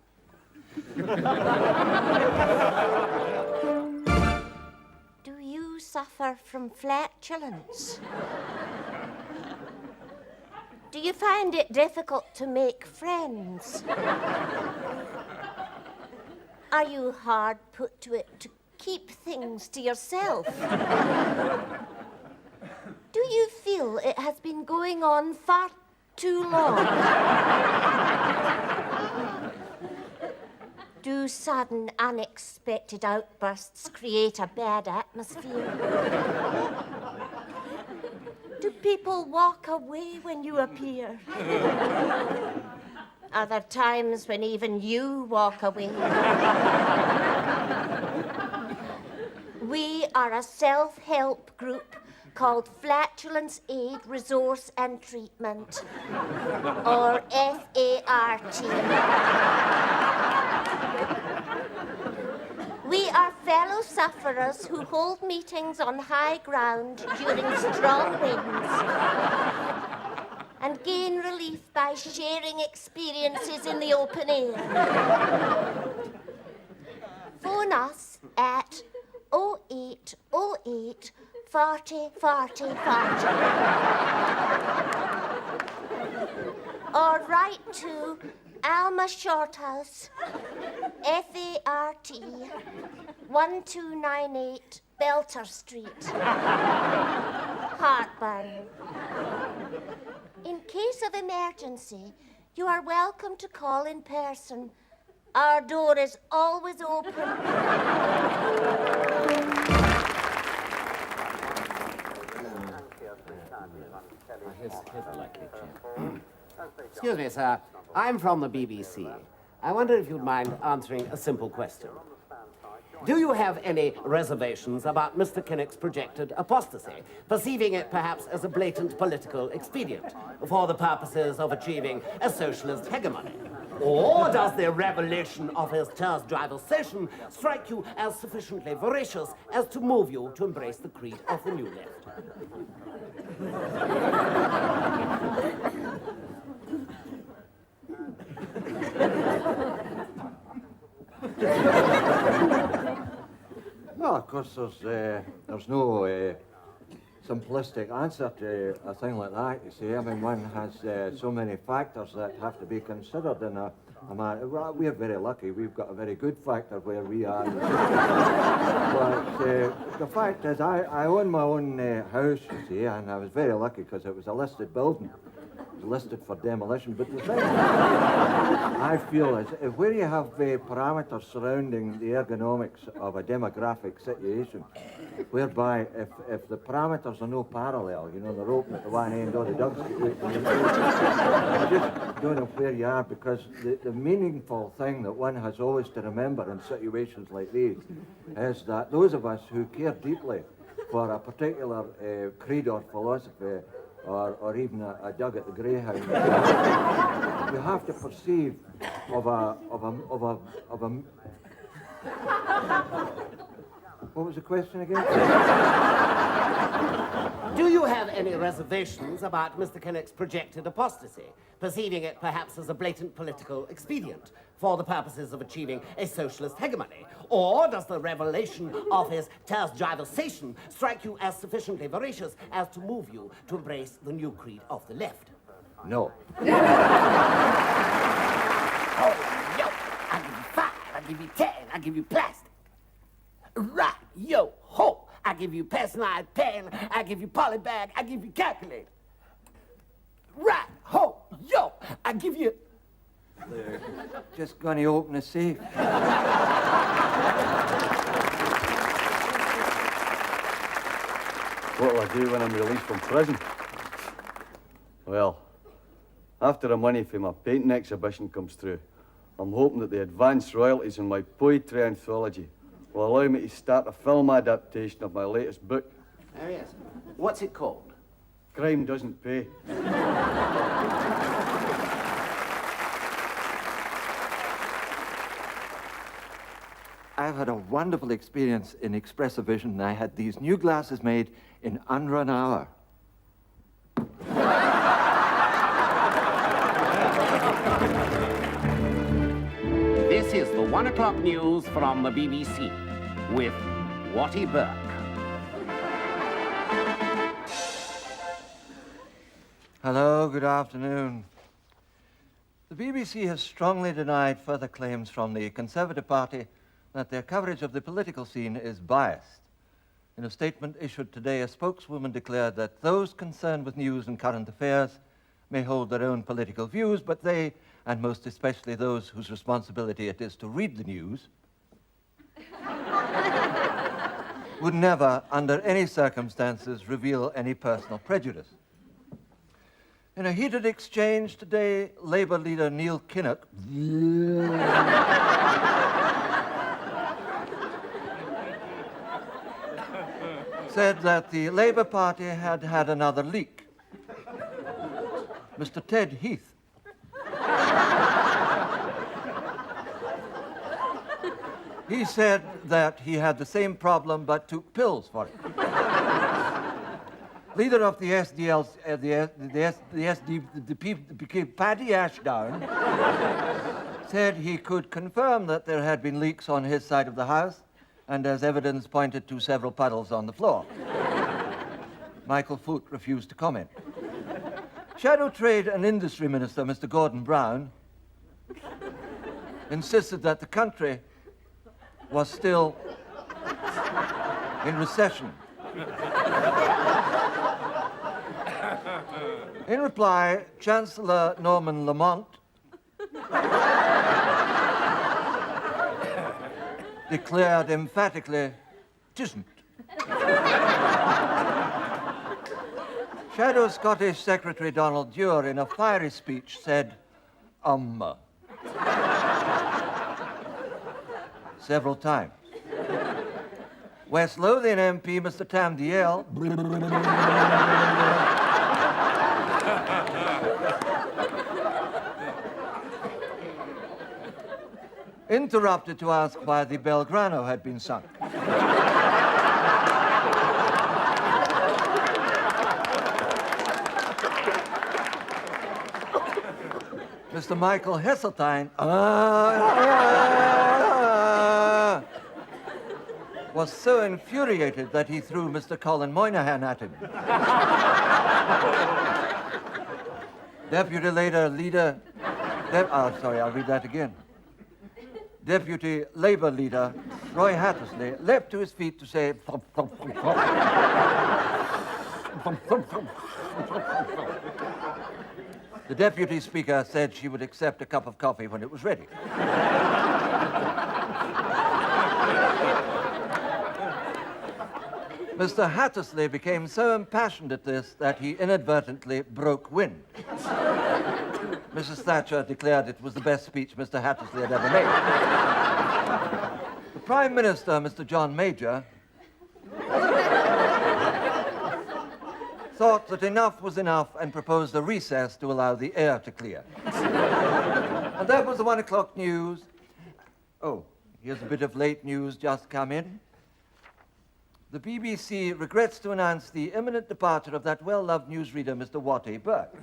Do you suffer from flatulence? Do you find it difficult to make friends? Are you hard put to it to keep things to yourself? Do you feel it has been going on far too long? Do sudden, unexpected outbursts create a bad atmosphere? Do people walk away when you appear? Are there times when even you walk away? We are a self-help group called Flatulence Aid, Resource and Treatment, or FART. We are fellow sufferers who hold meetings on high ground during strong winds and gain relief by sharing experiences in the open air. Phone us at 0808 40 40 40 or write to Alma Shorthouse, FART, 1298 Belter Street, Heartburn. In case of emergency, you are welcome to call in person. Our door is always open.
Here's the likely chap. Excuse me, sir. I'm from the BBC. I wonder if you'd mind answering a simple question. Do you have any reservations about Mr. Kinnock's projected apostasy, perceiving it perhaps as a blatant political expedient for the purposes of achieving a socialist hegemony? Or does the revelation of his terse-driversation strike you as sufficiently voracious as to move you to embrace the creed of the New Left?
Well, of course, there's no simplistic answer to a thing like that, you see. I mean, one has so many factors that have to be considered in a matter. Well, we're very lucky. We've got a very good factor where we are. But the fact is, I own my own house, you see, and I was very lucky because it was a listed building. It was listed for demolition. But the thing I feel is, where you have parameters surrounding the ergonomics of a demographic situation, whereby if the parameters are no parallel, you know, they're open at the one end or the ducks get open, you just don't know where you are, because the meaningful thing that one has always to remember in situations like these is that those of us who care deeply for a particular creed or philosophy, or even a dug at the Greyhound, you have to perceive of a what was the question again?
Do you have any reservations about Mr. Kinnock's projected apostasy, perceiving it perhaps as a blatant political expedient for the purposes of achieving a socialist hegemony? Or does the revelation of his terse-driversation strike you as sufficiently voracious as to move you to embrace the new creed of the left?
No.
Oh, yo, I'll give you 5, I'll give you 10, I'll give you plastic. Right, yo, ho, I give you personalized pen, I give you polybag, I give you calculator. Right, ho, yo, I give you...
They're just going to open a safe.
What'll I do when I'm released from prison? Well, after the money for my painting exhibition comes through, I'm hoping that the advance royalties in my poetry anthology will allow me to start a film adaptation of my latest book.
Oh, yes. What's it called?
Crime Doesn't Pay.
had a wonderful experience in expressive vision. I had these new glasses made in under an hour.
This is the 1 o'clock news from the BBC with Watty Burke.
Hello, good afternoon. The BBC has strongly denied further claims from the Conservative Party that their coverage of the political scene is biased. In a statement issued today, a spokeswoman declared that those concerned with news and current affairs may hold their own political views, but they, and most especially those whose responsibility it is to read the news, would never, under any circumstances, reveal any personal prejudice. In a heated exchange today, Labour leader Neil Kinnock said that the Labour Party had had another leak. Mr. Ted Heath he said that he had the same problem but took pills for it. Leader of the SDL, Paddy Ashdown, said he could confirm that there had been leaks on his side of the house, and as evidence pointed to several puddles on the floor. Michael Foot refused to comment. Shadow Trade and Industry Minister, Mr. Gordon Brown, insisted that the country was still in recession. In reply, Chancellor Norman Lamont declared emphatically, "'Tisn't." Shadow Scottish Secretary Donald Dewar, in a fiery speech, said, several times. West Lothian MP, Mr. Tam Dalyell, interrupted to ask why the Belgrano had been sunk. Mr. Michael Heseltine was so infuriated that he threw Mr. Colin Moynihan at him. Deputy leader, I'll read that again. Deputy Labour leader Roy Hattersley leapt to his feet to say, thump, thump, thump, thump. Thump, thump, thump. The deputy speaker said she would accept a cup of coffee when it was ready. Mr. Hattersley became so impassioned at this that he inadvertently broke wind. Mrs. Thatcher declared it was the best speech Mr. Hattersley had ever made. The Prime Minister, Mr. John Major, thought that enough was enough and proposed a recess to allow the air to clear. And that was the 1 o'clock news. Oh, here's a bit of late news just come in. The BBC regrets to announce the imminent departure of that well-loved newsreader, Mr. Watty Burke.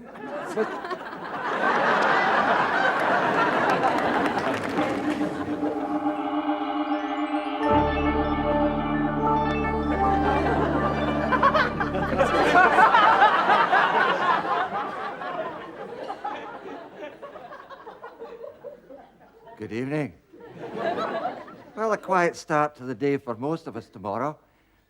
Good evening. Well, a quiet start to the day for most of us tomorrow.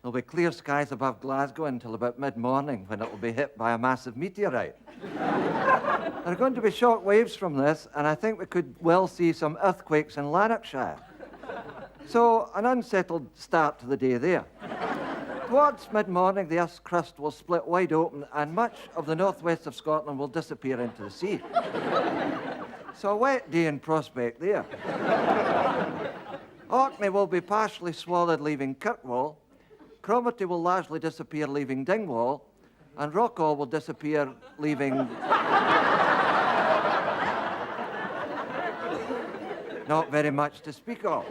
There'll be clear skies above Glasgow until about mid-morning when it will be hit by a massive meteorite. There are going to be shock waves from this, and I think we could well see some earthquakes in Lanarkshire. So, an unsettled start to the day there. Towards mid-morning, the Earth's crust will split wide open, and much of the northwest of Scotland will disappear into the sea. So a wet day in prospect there. Orkney will be partially swallowed, leaving Kirkwall. Cromarty will largely disappear, leaving Dingwall. And Rockall will disappear, leaving... not very much to speak of.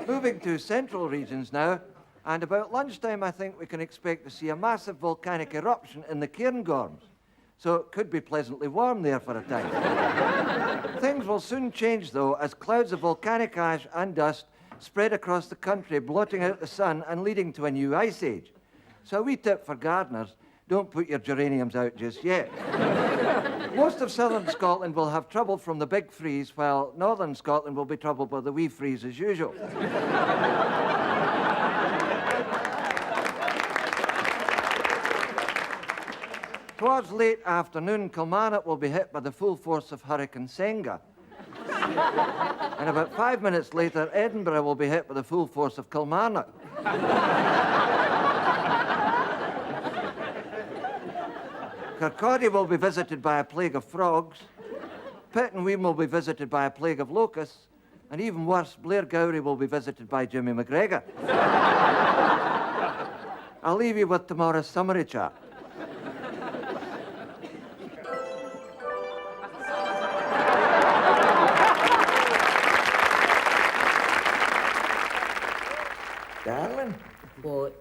Moving to central regions now, and about lunchtime I think we can expect to see a massive volcanic eruption in the Cairngorms. So it could be pleasantly warm there for a time. Things will soon change, though, as clouds of volcanic ash and dust spread across the country, blotting out the sun and leading to a new ice age. So a wee tip for gardeners, don't put your geraniums out just yet. Most of southern Scotland will have trouble from the big freeze, while northern Scotland will be troubled by the wee freeze as usual. Towards late afternoon, Kilmarnock will be hit by the full force of Hurricane Senga. And about 5 minutes later, Edinburgh will be hit by the full force of Kilmarnock. Kirkcaldy will be visited by a plague of frogs. Pittenweem will be visited by a plague of locusts. And even worse, Blairgowrie will be visited by Jimmy McGregor. I'll leave you with tomorrow's summary chat.
Darling,
What?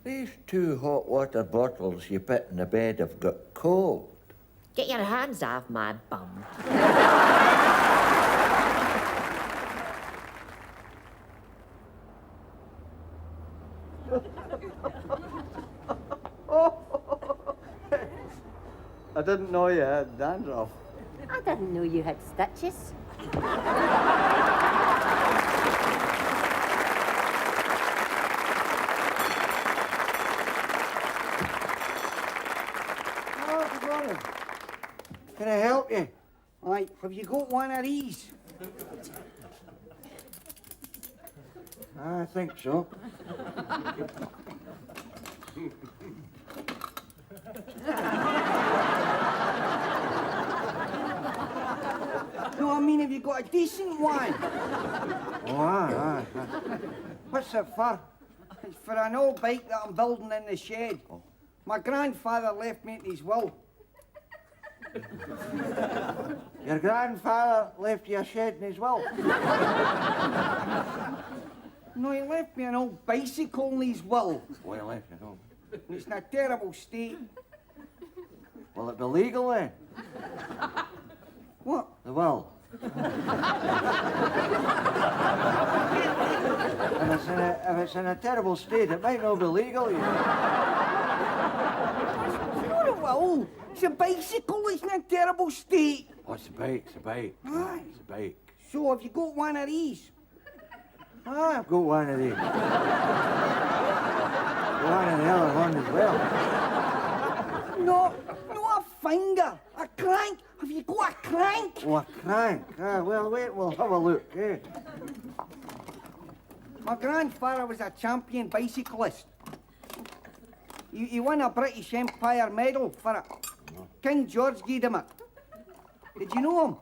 these 2 hot water bottles you put in the bed have got cold.
Get your hands off my bum.
I didn't know you had dandruff.
I didn't know you had stitches.
Oh, good morning. Can I help you?
Aye, have you got one of these?
I think so.
No, I mean, have you got a decent one?
Oh, aye. What's it for?
It's for an old bike that I'm building in the shed. My grandfather left me his will.
Your grandfather left you a shed in his will.
No, he left me an old bicycle in his will.
Oh, he left you home.
It's in a terrible state.
Will it be legal then?
What?
The will. If it's in a terrible state, it might not be legal, you know.
It's not a will. It's a bicycle. It's in a terrible state.
Oh, it's a bike, it's a bike.
Aye.
It's a bike.
So have you got one of these?
Ah, I've got one of these. One of the other one as well.
No, not a finger. A crank. Have you got a crank?
Oh, a crank. Ah, well, wait, we'll have a look, eh?
My grandfather was a champion bicyclist. He won a British Empire medal for it. King George gave him it. Did you know him?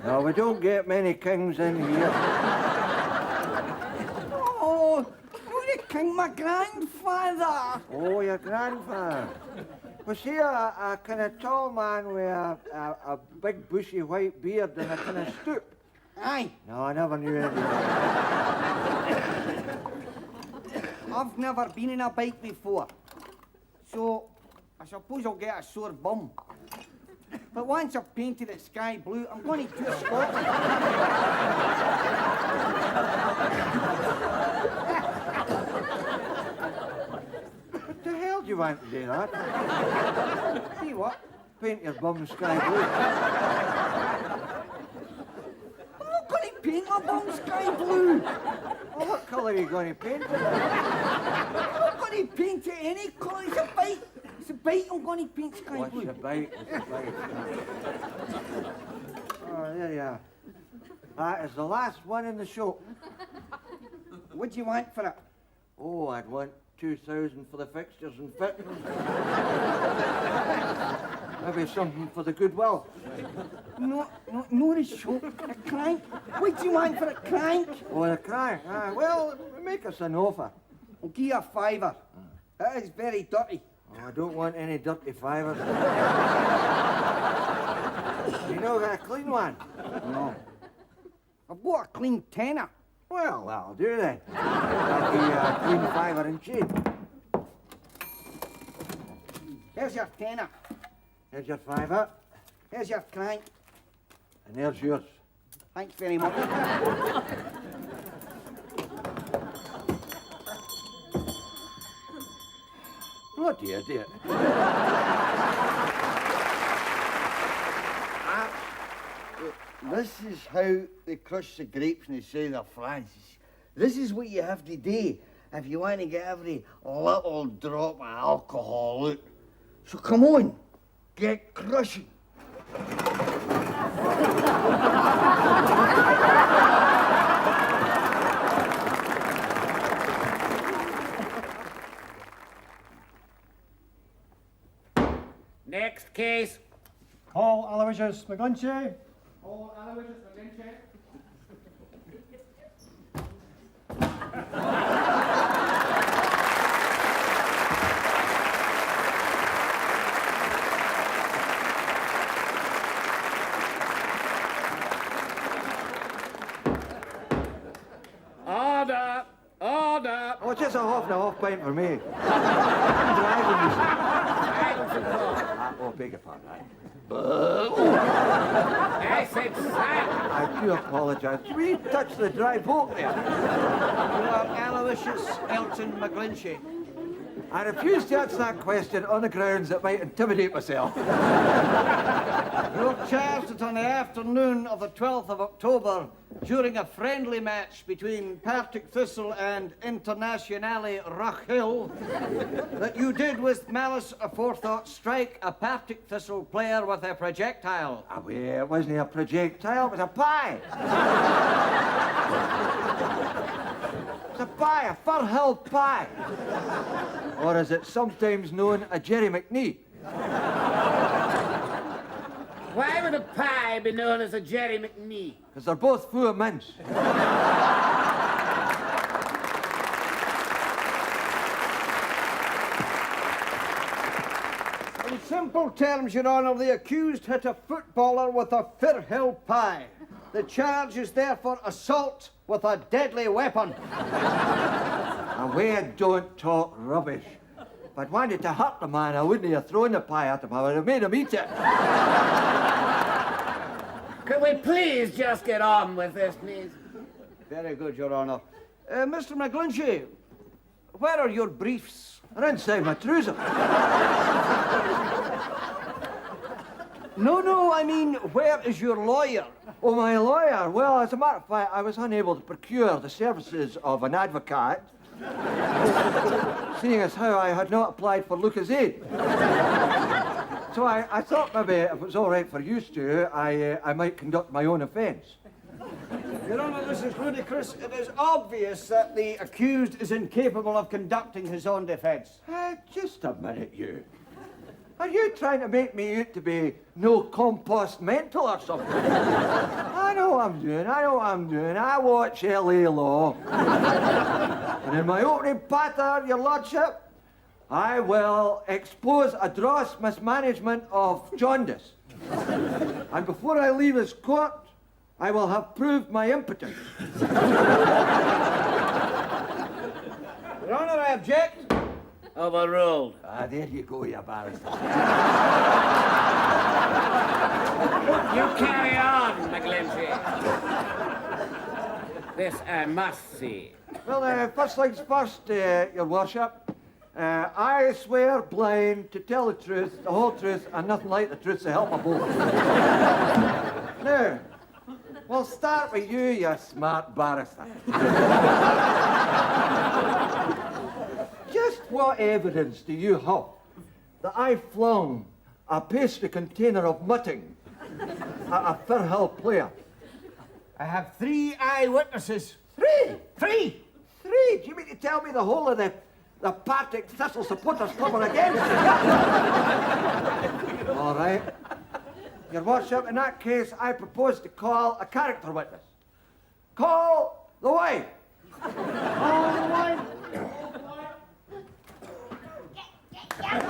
No, we don't get many kings in here.
Oh, not the king, my grandfather.
Oh, your grandfather. Was he a kind of tall man with a big bushy white beard and a kind of stoop?
Aye.
No, I never knew anything.
I've never been in a bike before. So, I suppose I'll get a sore bum. But once I've painted it sky blue, I'm going to tour Scotland.
What the hell do you want to do that?
See what?
Paint your bum sky blue.
I'm not going to paint my bum sky blue.
Oh, what colour are you going to paint it?
I'm not going to paint it any colour. It's a bike. It's a bike I'm going to paint sky
What's
blue.
a bite? What's a bite? Oh, there you are. That is the last one in the show.
What do you want for it?
Oh, I'd want 2,000 for the fixtures and fittings. Maybe something for the goodwill.
No, the show. A crank. What do you want for a crank?
Oh, the crank. Ah, well, make us an offer.
I'll give you a fiver. That is very dirty.
Oh, I don't want any dirty fivers. You know, got a clean one?
No. I've got a clean tenner.
Well, that'll do then. That'll be a clean fiver and chain.
Here's your tenner.
Here's your fiver,
Here's your crank.
and there's yours.
Thanks very much.
Oh, dear, dear.
This is how they crush the grapes in the south of France. This is what you have to do if you want to get every little drop of alcohol out. So come on, get crushing.
Next case.
Call Aloysius McGlinchey.
Oh, Aloysius McGlinchey. Order! Order!
Oh, just a half and a half pint for me. I'm driving, you see.
Silence in court.
Oh, beg your pardon.
I said silence.
I do apologise. Did we touch the dry boat there?
You are Aloysius Elton McGlinchey.
I refuse to answer that question on the grounds it might intimidate myself.
You were charged that on the afternoon of the 12th of October, during a friendly match between Partick Thistle and Internationale Rockhill, that you did with malice aforethought strike a Partick Thistle player with a projectile.
Ah, well, it wasn't a projectile, it was a pie. It's a pie, a Firhill pie. Or as it's sometimes known, a Jerry McNee.
Why would a pie be known as a Jerry McNee?
Because they're both full of mince.
In simple terms, Your Honour, the accused hit a footballer with a Firhill pie. The charge is therefore assault with a deadly weapon.
Away, don't talk rubbish. If I'd wanted to hurt the man, I wouldn't have thrown the pie at him. I would have made him eat it.
Could we please just get on with this, please?
Very good, Your Honour. Mr. McGlinchey, where are your briefs?
They're inside my trouser.
No, I mean, where is your lawyer?
Oh, my lawyer? Well, as a matter of fact, I was unable to procure the services of an advocate, seeing as how I had not applied for Lucas Aid. So I thought maybe if it was all right for you, Stu, I might conduct my own offence.
Your Honour, this is ludicrous. It is obvious that the accused is incapable of conducting his own defence.
Just a minute, you. Are you trying to make me out to be no compost mental or something? I know what I'm doing, I watch LA Law. And in my opening patter, your lordship, I will expose a gross mismanagement of jaundice. And before I leave this court, I will have proved my impotence.
Your Honour, I object.
Overruled.
There you go, you barrister.
You carry on, McGlinchey. This I must see.
Well, first things first, your worship. I swear blind to tell the truth, the whole truth, and nothing like the truth to help my both. Now, we'll start with you smart barrister. Just what evidence do you have that I flung a pastry container of mudding at a Firhill player?
I have 3 eyewitnesses.
Three? Do you mean to tell me the whole of the Partick Thistle supporters club are against you? All right. Your worship, in that case, I propose to call a character witness. Call the wife.
Call the wife.
Get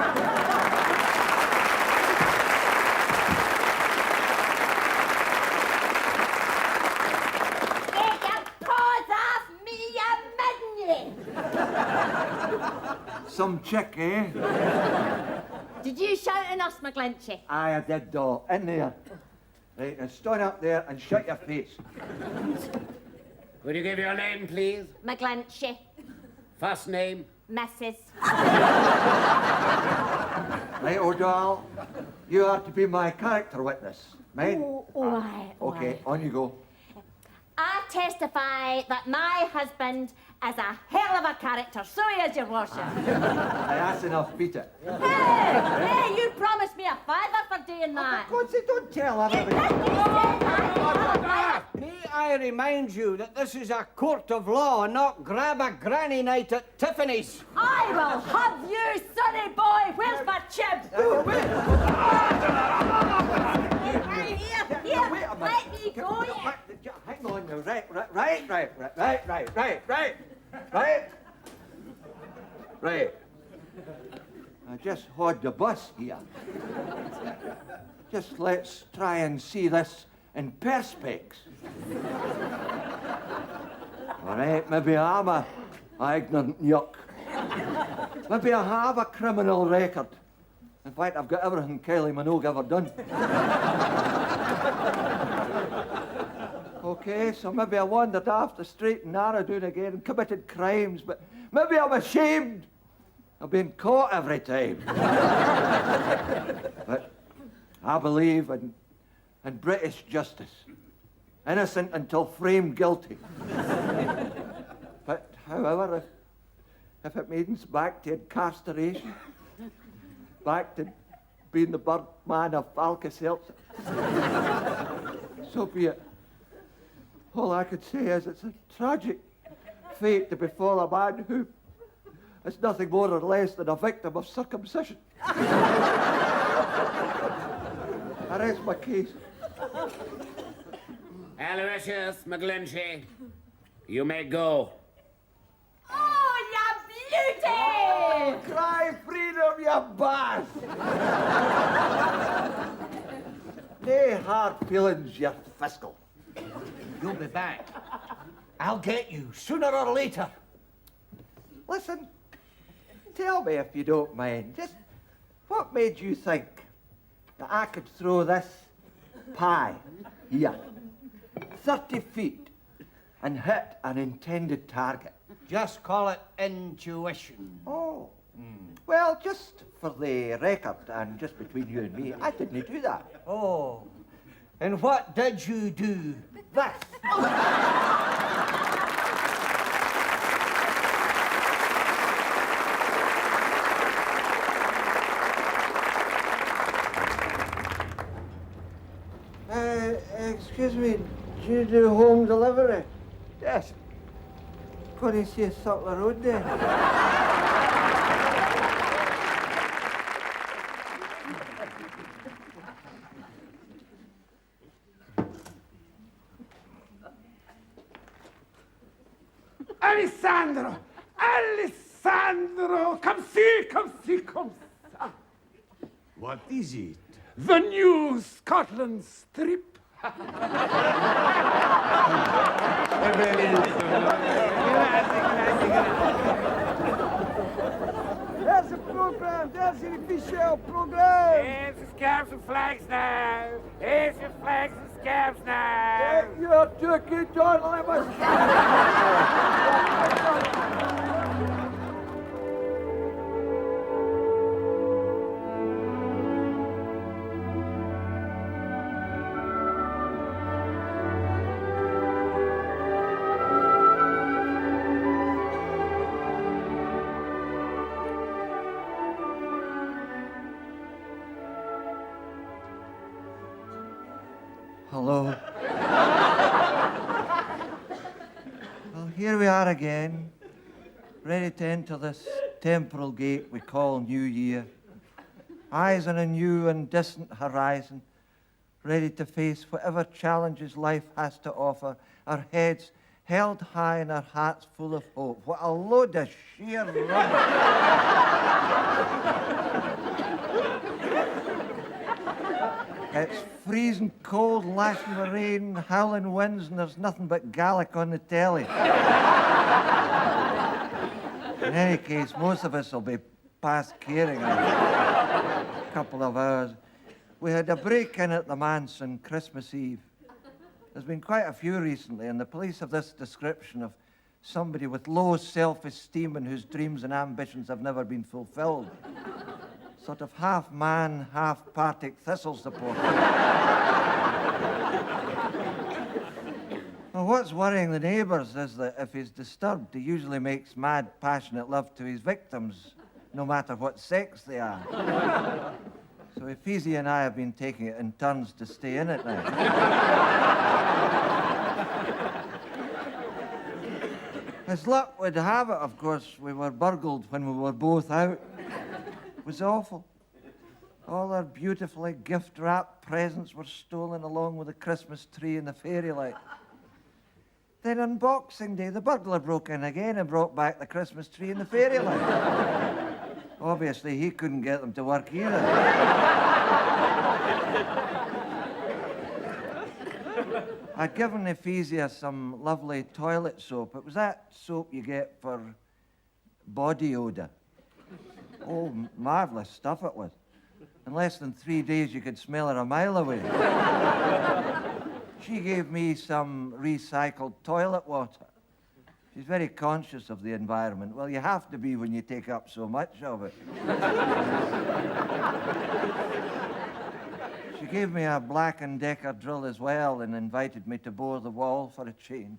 your paws off me, you midden!
Some chick, eh?
Did you shout in us, McGlinchey?
Aye, I did, doll. In there. Right, now stand up there and shut your face.
Will you give your name, please?
McGlinchey.
First name?
Mrs.
Right, old doll. You are to be my character witness. Mind?
Oh, aye.
Okay, on you go.
I testify that my husband is a hell of a character. So he is, your worship.
Aye, that's enough, beat it.
Hey, you promised me a fiver for doing that.
God, say, don't tell everybody.
May I remind you that this is a court of law, not grab a granny night at Tiffany's.
I will have you, sonny boy. Where's my chib? Here, let me go, yeah.
Hang on now, right. I just heard the bus here. Just let's try and see this in perspex. All right, maybe I'm a ignorant yuck. Maybe I have a criminal record. In fact, I've got everything Kylie Minogue ever done. Okay, so maybe I wandered off the straight and narrow doing again and committed crimes, but maybe I'm ashamed of being caught every time. But I believe in British justice. Innocent until framed guilty. But however, if it means back to incarceration, back to being the Birdman of Alka-Seltzer, so be it. All I could say is it's a tragic fate to befall a man who is nothing more or less than a victim of circumcision. I rest my case.
Aloysius McGlinchey, you may go.
Oh, you beauty!
Cry freedom, you boss! Nay hard feelings, you fiscal.
You'll be back. I'll get you, sooner or later.
Listen, tell me if you don't mind, just what made you think that I could throw this pie here 30 feet and hit an intended target?
Just call it intuition.
Oh. Well, just for the record and just between you and me, I didn't do that.
Oh. And what did you do?
This. Excuse me, do you do home delivery? Yes. Couldn't see a Sutler Road there.
Alessandro! Alessandro! Come see, come see, come see.
What is it?
The new Scotland strip.
There's a program, there's an official program.
Here's the scabs and flags now. Here's your flags and scabs now.
You're turkey, John Lemon.
Hello. Well, here we are again, ready to enter this temporal gate we call New Year. Eyes on a new and distant horizon, ready to face whatever challenges life has to offer, our heads held high and our hearts full of hope. What a load of sheer rubbish. It's freezing cold, lashing with rain, howling winds, and there's nothing but Gaelic on the telly. In any case, most of us will be past caring in a couple of hours. We had a break-in at the manse on Christmas Eve. There's been quite a few recently, and the police have this description of somebody with low self-esteem and whose dreams and ambitions have never been fulfilled. Sort of half man, half Partick Thistle supporter. Well, what's worrying the neighbours is that if he's disturbed, he usually makes mad, passionate love to his victims, no matter what sex they are. So Ephesi and I have been taking it in turns to stay in it now. As luck would have it, of course, we were burgled when we were both out. It was awful. All our beautifully gift-wrapped presents were stolen along with the Christmas tree and the fairy light. Then on Boxing Day, the burglar broke in again and brought back the Christmas tree and the fairy light. Obviously, he couldn't get them to work either. I'd given Ephesia some lovely toilet soap. It was that soap you get for body odour. Oh, marvellous stuff it was. In less than 3 days, you could smell her a mile away. She gave me some recycled toilet water. She's very conscious of the environment. Well, you have to be when you take up so much of it. She gave me a Black & Decker drill as well and invited me to bore the wall for a change.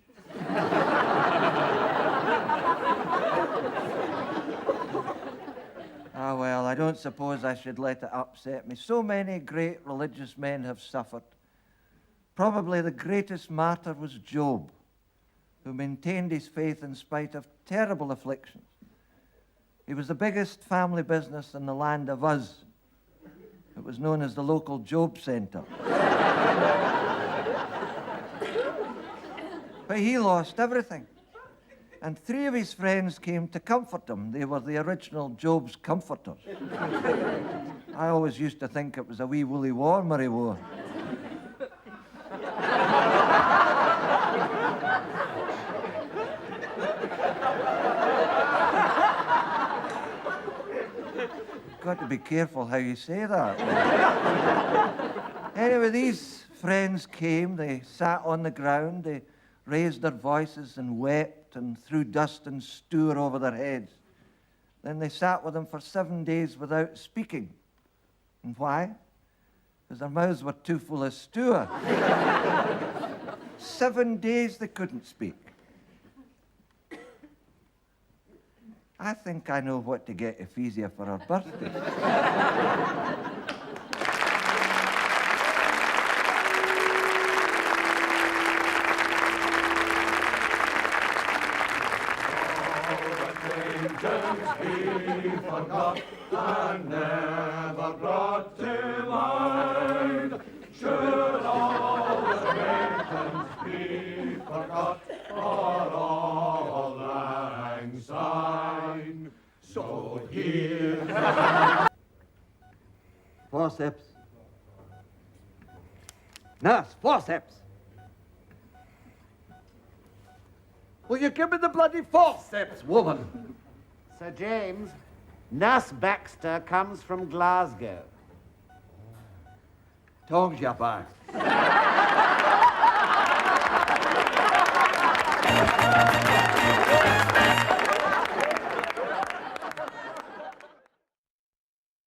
Ah, well, I don't suppose I should let it upset me. So many great religious men have suffered. Probably the greatest martyr was Job, who maintained his faith in spite of terrible afflictions. He was the biggest family business in the land of Uz. It was known as the local Job Centre. But he lost everything. And 3 of his friends came to comfort him. They were the original Job's comforters. I always used to think it was a wee woolly warmer he wore. Got to be careful how you say that. Anyway, these friends came, they sat on the ground, they raised their voices and wept and threw dust and stour over their heads. Then they sat with him for 7 days without speaking. And why? Because their mouths were too full of stour. 7 days they couldn't speak. I think I know what to get Ephesia for her birthday.
Be forgot and never brought to mind. Should all acquaintance be forgot, or all lang syne, so here.
Forceps. Nurse, forceps. Will you give me the bloody forceps, woman?
Sir James, Nurse Baxter comes from Glasgow.
Tongs your back.